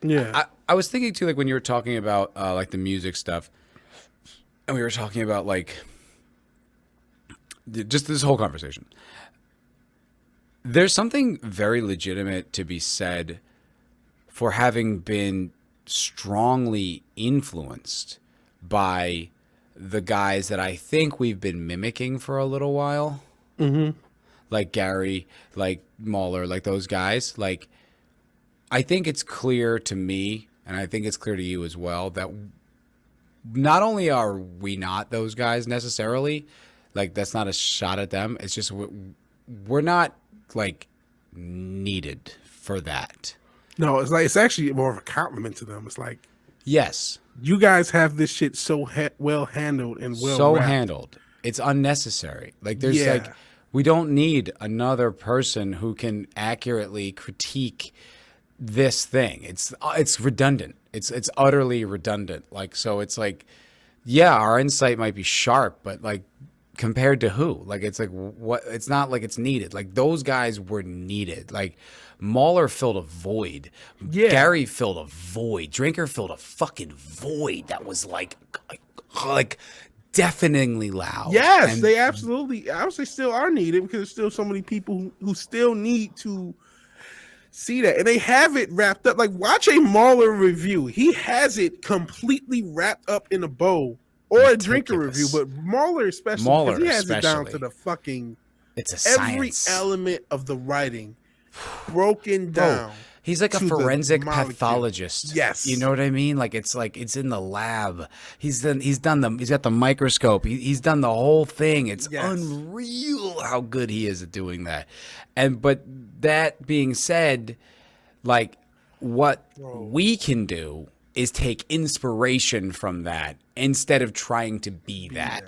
Yeah. I was thinking too, like when you were talking about like the music stuff, and we were talking about like just this whole conversation. There's something very legitimate to be said for having been strongly influenced by the guys that I think we've been mimicking for a little while, like Gary, like Mahler, like those guys, like I think it's clear to me, and I think it's clear to you as well, that not only are we not those guys necessarily, like that's not a shot at them. It's just we're not like needed for that. No, it's like it's actually more of a compliment to them. It's like, yes, you guys have this shit so well handled and well so wrapped. handled. It's unnecessary. Like there's like we don't need another person who can accurately critique this thing. It's redundant. It's utterly redundant. Like so it's like yeah, our insight might be sharp, but like compared to who? Like it's like what it's not like it's needed. Like those guys were needed. Like Mahler filled a void. Yeah. Gary filled a void. Drinker filled a fucking void that was like deafeningly loud. Yes, And they absolutely. I would say still are needed because there's still so many people who still need to see that, and they have it wrapped up. Like watch a Mahler review; he has it completely wrapped up in a bow, or a Drinker review. But Mahler especially, because he has it down to the fucking. It's a every science. element of the writing broken down. He's like a to the forensic molecule. pathologist. Yes. You know what I mean? Like it's in the lab. He's got the microscope. He's done the whole thing. It's unreal how good he is at doing that. But that being said, like what we can do is take inspiration from that instead of trying to be that.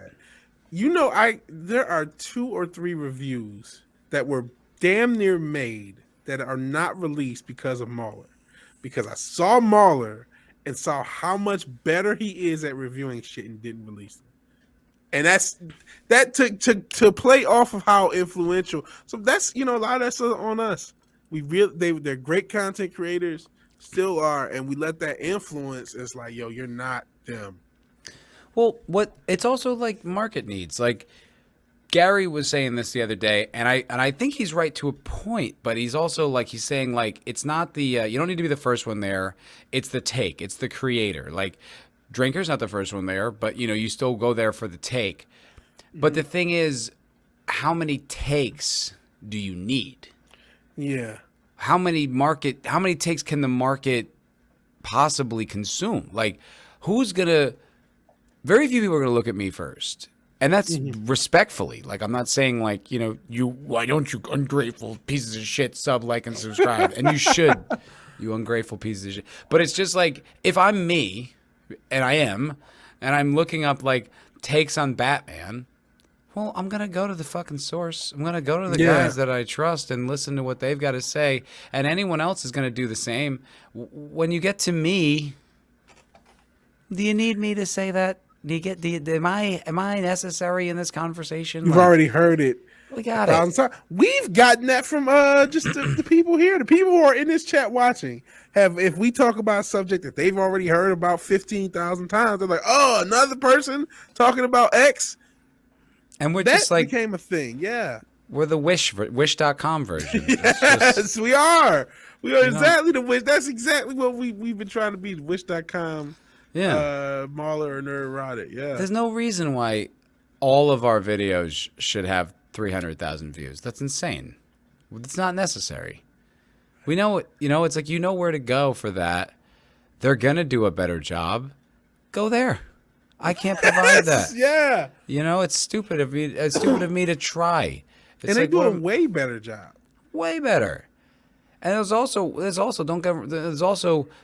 You know, there are 2 or 3 reviews that were damn near made that are not released because of Mahler. Because I saw Mahler and saw how much better he is at reviewing shit and didn't release them. And that to play off of how influential. So that's, you know, a lot of that's on us. They're great content creators, still are, and we let that influence. It's like, yo, you're not them. Well, it's also like market needs. Like Gary was saying this the other day, and I think he's right to a point, but he's also like he's saying like it's not the you don't need to be the first one there. It's the take. It's the creator. Like Drinker's not the first one there, but you know you still go there for the take. But the thing is, how many takes do you need? Yeah. How many takes can the market possibly consume? Like who's gonna? Very few people are gonna look at me first. And that's respectfully. Like, I'm not saying, like, you know, why don't you ungrateful pieces of shit sub, like, and subscribe? And you should, you ungrateful pieces of shit. But it's just like, if I'm me, and I am, and I'm looking up, like, takes on Batman, well, I'm going to go to the fucking source. I'm going to go to the guys that I trust and listen to what they've got to say. And anyone else is going to do the same. When you get to me, do you need me to say that? Am I necessary in this conversation? You've already heard it. We got it. We've gotten that from just the people here. The people who are in this chat watching if we talk about a subject that they've already heard about 15,000 times, they're like, oh, another person talking about X. And we're that just like became a thing. Yeah. We're the wish.com version. Yes, we are. We are exactly the Wish. That's exactly what we've been trying to be. Wish.com. Yeah, Mahler or Neurotic. Yeah, there's no reason why all of our videos should have 300,000 views. That's insane. It's not necessary. We know, it's like you know where to go for that. They're gonna do a better job. Go there. I can't provide that. Yeah. You know, it's stupid of me. It's stupid of me to try. It's and they do a way better job. Way better. And there's also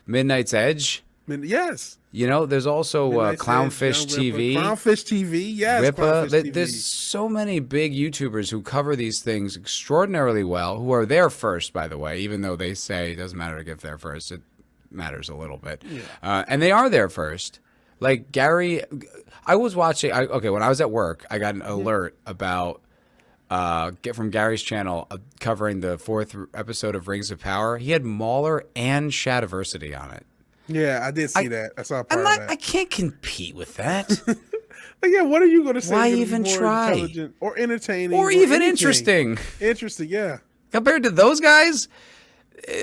Midnight's Edge. Yes. You know, there's also Clownfish TV. Clownfish TV, yes. Rippa. There's so many big YouTubers who cover these things extraordinarily well, who are there first, by the way, even though they say it doesn't matter to get there first. It matters a little bit. Yeah. And they are there first. Like Gary, I was watching, when I was at work, I got an alert about, from Gary's channel covering the 4th episode of Rings of Power. He had Mahler and Shadiversity on it. Yeah, I did see that. I saw part of that. I can't compete with that. Yeah, what are you going to say? Why even try? Intelligent or entertaining, or even anything. Interesting, yeah. Compared to those guys,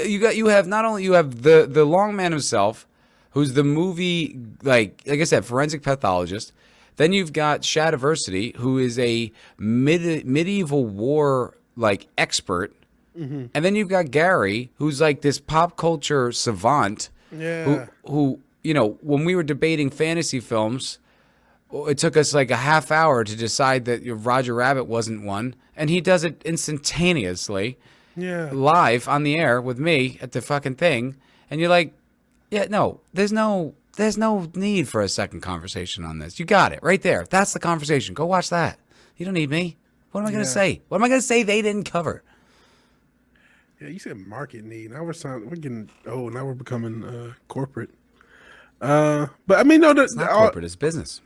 you have the long man himself, who's the movie like I said, forensic pathologist. Then you've got Shadiversity, who is a medieval war like expert. And then you've got Gary, who's like this pop culture savant. Yeah. Who you know, when we were debating fantasy films, it took us like a half hour to decide that Roger Rabbit wasn't one, and he does it instantaneously, live on the air with me at the fucking thing, and you're like, yeah, no, there's no need for a second conversation on this. You got it right there. That's the conversation. Go watch that. You don't need me. What am I going to say? What am I going to say they didn't cover? Yeah, you said market need. Now we're getting old. Now we're becoming corporate. But I mean, no, It's not corporate. It's business.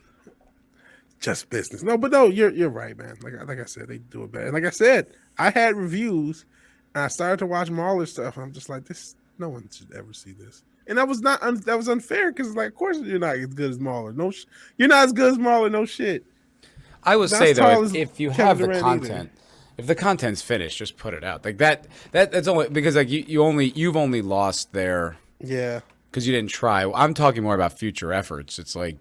Just business. No, but no, you're right, man. Like I said, they do it bad. And like I said, I had reviews, and I started to watch Mauler stuff. And I'm just like, no one should ever see this. And that was that was unfair because, like, of course you're not as good as Mauler. No, you're not as good as Mauler. No shit. I would say though, if you have the content. If the content's finished, just put it out. Like that's only because like you've only lost there. Yeah. Because you didn't try. I'm talking more about future efforts. It's like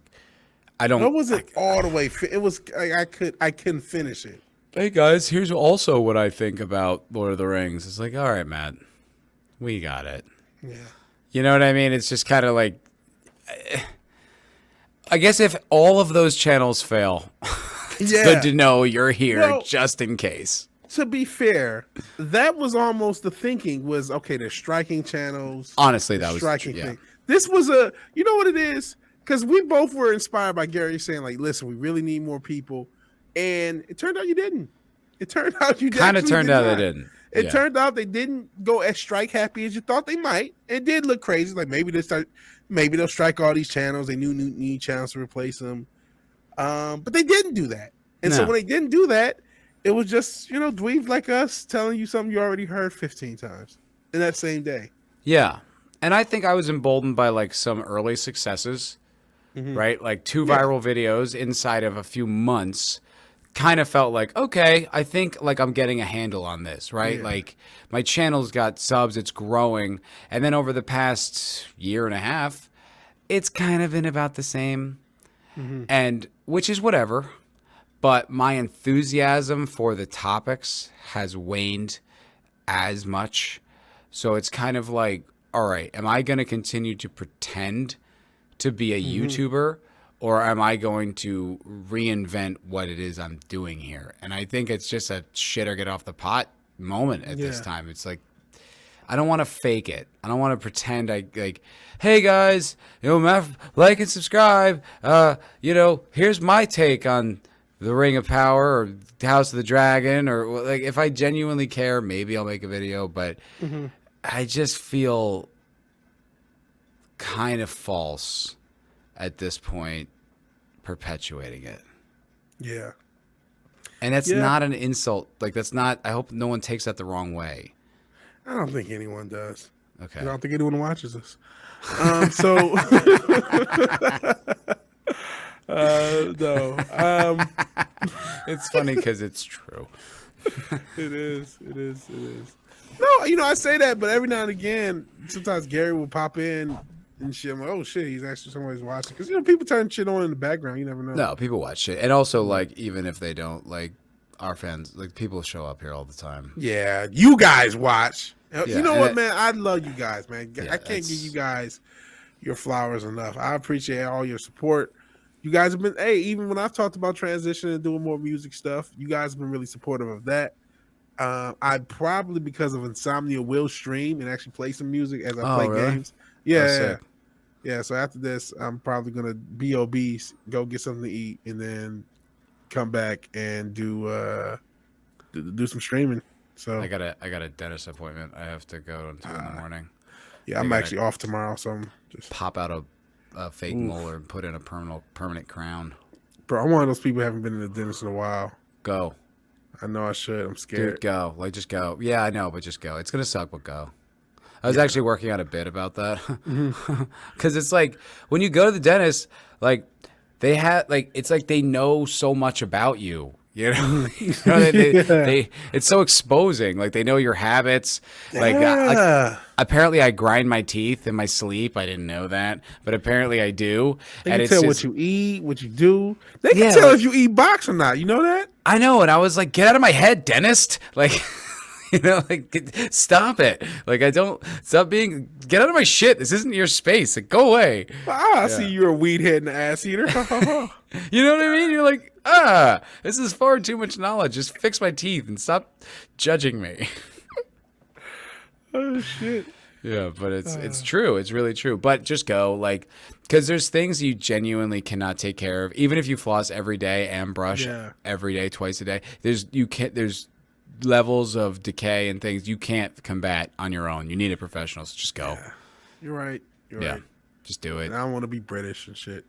I don't. It wasn't all the way. It was I couldn't finish it. Hey guys, here's also what I think about Lord of the Rings. It's like, all right, Matt, we got it. Yeah. You know what I mean? It's just kind of like. I guess if all of those channels fail. It's good to know you're here just in case. To be fair, that was almost the thinking was, okay, they're striking channels. Honestly, that was striking thing. This was you know what it is? Because we both were inspired by Gary saying, like, listen, we really need more people. And it turned out you didn't. It turned out you kind of turned out they didn't. It turned out they didn't go as strike happy as you thought they might. It did look crazy. Like maybe they'll strike all these channels. They need channels to replace them. But they didn't do that. And so when they didn't do that, it was just, dweebs like us telling you something you already heard 15 times in that same day. Yeah. And I think I was emboldened by like some early successes, right? Like 2 viral videos inside of a few months kind of felt like, okay, I think like I'm getting a handle on this, right? Yeah. Like my channel's got subs, it's growing. And then over the past year and a half, it's kind of been about the same. And which is whatever, but my enthusiasm for the topics has waned as much. So it's kind of like, all right, am I going to continue to pretend to be a YouTuber, or am I going to reinvent what it is I'm doing here? And I think it's just a shit or get off the pot moment at this time. It's like, I don't want to fake it. I don't want to pretend hey guys, like and subscribe. Here's my take on the Ring of Power or House of the Dragon, or like if I genuinely care, maybe I'll make a video. But I just feel kind of false at this point, perpetuating it. Yeah, and that's not an insult. Like that's not. I hope no one takes that the wrong way. I don't think anyone does. Okay. I don't think anyone watches us. No. It's funny because it's true. It is. No, I say that, but every now and again, sometimes Gary will pop in and shit. I'm like, oh shit, he's actually somebody's watching. Because people turn shit on in the background. You never know. No, people watch shit, and also like even if they don't, like our fans, like people show up here all the time. Yeah, you guys watch. Yeah, you know what, man? I love you guys, man. Yeah, I can't give you guys your flowers enough. I appreciate all your support. You guys have been, even when I've talked about transitioning and doing more music stuff, you guys have been really supportive of that. I probably, because of insomnia, will stream and actually play some music as I play games. Yeah. So after this, I'm probably gonna be obese, go get something to eat, and then come back and do some streaming. So I got a dentist appointment I have to go to in the morning. Yeah, I'm actually off tomorrow, so I'm just pop out a fake molar and put in a permanent crown. Bro, I'm one of those people who haven't been to the dentist in a while. Go. I know I should. I'm scared. Dude, go. Like, just go. Yeah, I know, but just go. It's gonna suck, but go. I was actually working on a bit about that. Because it's like, when you go to the dentist, like, they have, like, it's like they know so much about you. You know, they it's so exposing. Like they know your habits. Like apparently I grind my teeth in my sleep. I didn't know that, but apparently I do. They And can it's tell just, what you eat, what you do. They can Yeah, tell like- if you eat box or not. You know that? I know, and I was like, get out of my head, dentist. Like, you know, like stop it. Like get out of my shit. This isn't your space. Like, go away. I see you're a weed head and an ass eater. You know what I mean? You're like, this is far too much knowledge. Just fix my teeth and stop judging me. Oh shit. Yeah, but it's true. It's really true. But just go, like, because there's things you genuinely cannot take care of, even if you floss every day and brush every day, twice a day. There's levels of decay and things you can't combat on your own. You need a professional. So just go. Yeah. You're right. You're Yeah, right. just do it. And I don't want to be British and shit.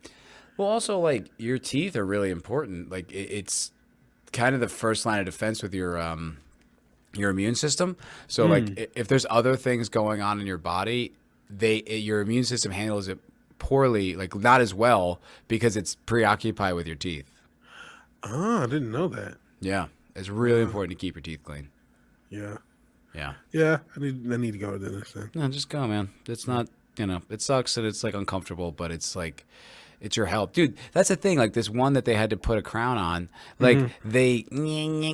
Well, also, like, your teeth are really important. Like, it's kind of the first line of defense with your immune system. So, like, if there's other things going on in your body, your immune system handles it poorly, like, not as well, because it's preoccupied with your teeth. Oh, I didn't know that. Yeah, it's really important to keep your teeth clean. Yeah. Yeah. Yeah, I need to go to the dentist then. No, just go, man. It's not, it sucks and it's, like, uncomfortable, but it's, like... It's your help. Dude, that's the thing. Like this one that they had to put a crown on, like they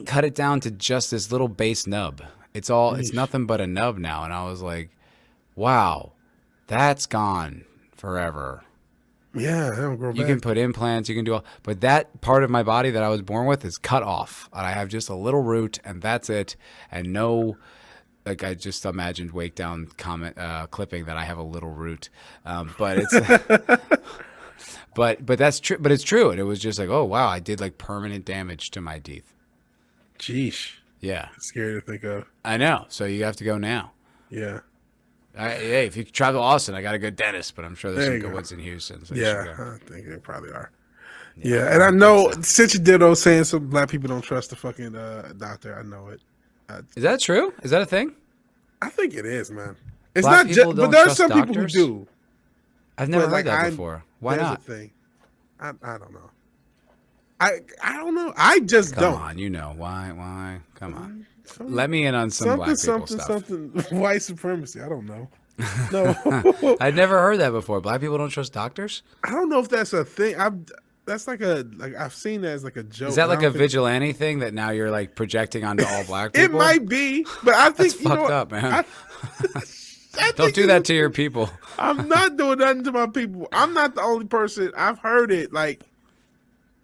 cut it down to just this little base nub. It's nothing but a nub now. And I was like, wow, that's gone forever. Yeah, I don't grow back. You can put implants, you can do all, but that part of my body that I was born with is cut off. And I have just a little root and that's it. And no, like I just imagined Wake Down clipping that I have a little root. But it's... But that's true. But it's true. And it was just like, oh, wow, I did like permanent damage to my teeth. Jeesh. Yeah. It's scary to think of. I know. So you have to go now. Yeah. Hey, if you travel to Austin, I got a good dentist, but I'm sure there's There some you good go. ones in Houston. So Yeah, I think they probably are. Yeah, and I know since you did those saying some black people don't trust the fucking doctor, I know it. Is that true? Is that a thing? I think it is, man. It's Black not people just, but don't there's trust some people who doctors? do. I've never But, heard like, that before. Why There's not? a thing. I don't know. I don't know. I just Come don't. on, you know why? Come on, let me in on some black people stuff. Something white supremacy. I don't know. No, I'd never heard that before. Black people don't trust doctors. I don't know if that's a thing. That's like I've seen that as like a joke. Is that like I a don't think- vigilante thing that now you're like projecting onto all black people? It might be, but I think That's you know fucked what? up, man. I Don't think do it's that a- to your people. I'm not doing nothing to my people. I'm not the only person. I've heard it like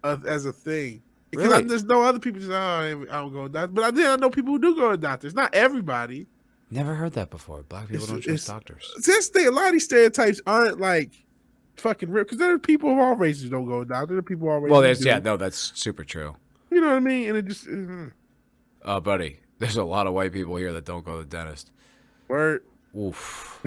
as a thing. Because Really? there's no other people just I don't go to doctors. But I know people who do go to doctors. Not everybody. Never heard that before. Black people don't trust doctors. This thing, a lot of these stereotypes aren't like fucking real. Because there are people of all races who don't go to doctors. There are people of all races. Well, who do. that's super true. You know what I mean? And it just Buddy, there's a lot of white people here that don't go to the dentist. word. Oof.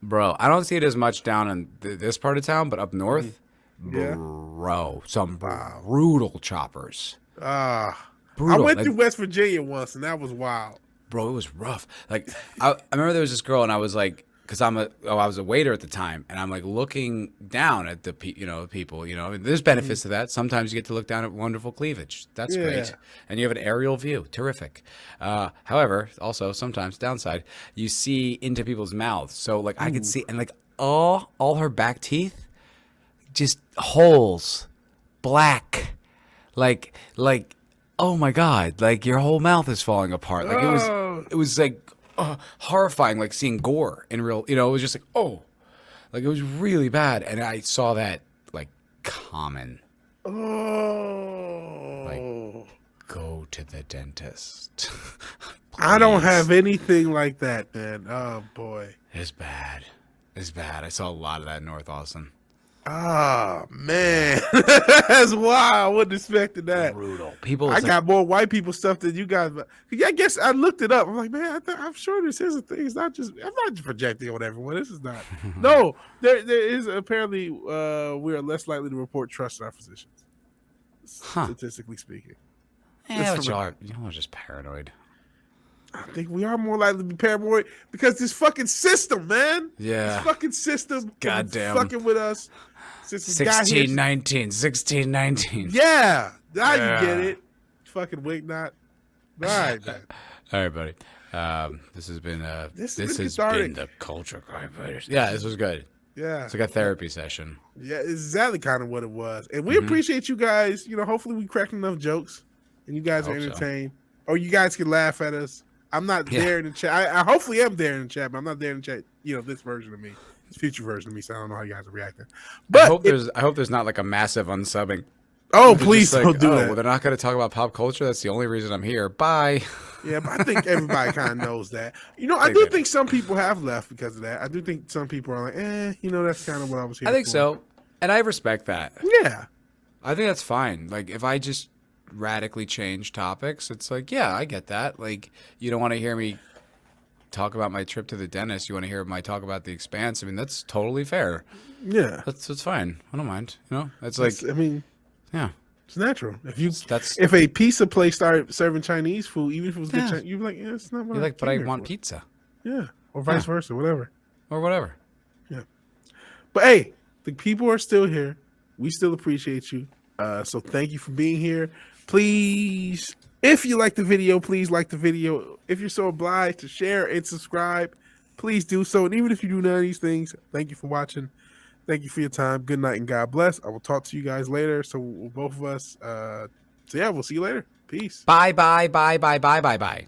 Bro, I don't see it as much down in this part of town, but up north, Yeah. bro, some brutal choppers. I Brutal. went Like, to West Virginia once, and that was wild. bro, it was rough. Like, I remember there was this girl, and I was like, because I was a waiter at the time, and I'm like looking down at the people. And there's benefits to that. Sometimes you get to look down at wonderful cleavage. That's great, and you have an aerial view. Terrific. However, also sometimes downside, you see into people's mouths. So like I could see, and like all her back teeth, just holes, black, like. Oh my God! Like your whole mouth is falling apart. Like it was like horrifying, like seeing gore in real. It was just like like it was really bad. And I saw that like common. Oh, Like go to the dentist. I don't Please. have anything like that, man. Oh boy. It's bad. It's bad. I saw a lot of that in North Austin. Oh man, that's wild. I wouldn't expect that. Brutal. People. I got more white people stuff than you guys. But yeah, I guess I looked it up. I'm like, man, I'm sure this is a thing. It's not just. I'm not just projecting on everyone. This is not. No, there is apparently we are less likely to report trust in our physicians, statistically speaking. Yeah, but y'all are just paranoid. I think we are more likely to be paranoid because this fucking system, man. Yeah. This fucking system. Goddamn. Fucking with us. Since we got here. 1619. Yeah. Now you get it. Fucking wig knot. All right, man. All right, buddy. This has been This this been has cathartic. been the Culture Crime Fighters. Yeah, this was good. Yeah. It's like a therapy session. Yeah, it's exactly kind of what it was. And we appreciate you guys. You know, hopefully we cracked enough jokes and you guys are Hope so. entertained. Or you guys can laugh at us. I'm not there in the chat. I hopefully am there in the chat, but I'm not there in the chat. You know, this version of me. This future version of me. So I don't know how you guys are reacting. But I hope there's not like a massive unsubbing. oh, They're please just don't do that. Well, they're not going to talk about pop culture. That's the only reason I'm here. Bye. Yeah, but I think everybody kind of knows that. You know, I do think some people have left because of that. I do think some people are like, you know, that's kind of what I was here I think for. so. And I respect that. Yeah. I think that's fine. Like, if I just radically change topics, it's like, yeah, I get that. Like, you don't want to hear me talk about my trip to the dentist. You want to hear my talk about The Expanse. I mean, that's totally fair. Yeah. That's fine. I don't mind. You know, it's like, I mean, yeah. it's natural. That's If a pizza place started serving Chinese food, even if it was good Chinese, you'd be like, yeah, it's not what you're like, but I came here want for. pizza. Yeah. Or vice versa, whatever. Or whatever. Yeah. But hey, the people are still here. We still appreciate you. So thank you for being here. Please, if you like the video, please like the video. If you're so obliged to share and subscribe, please do so. And even if you do none of these things, thank you for watching. Thank you for your time. Good night and God bless. I will talk to you guys later. So both of us, so yeah, we'll see you later. Peace. Bye, bye, bye, bye, bye, bye, bye.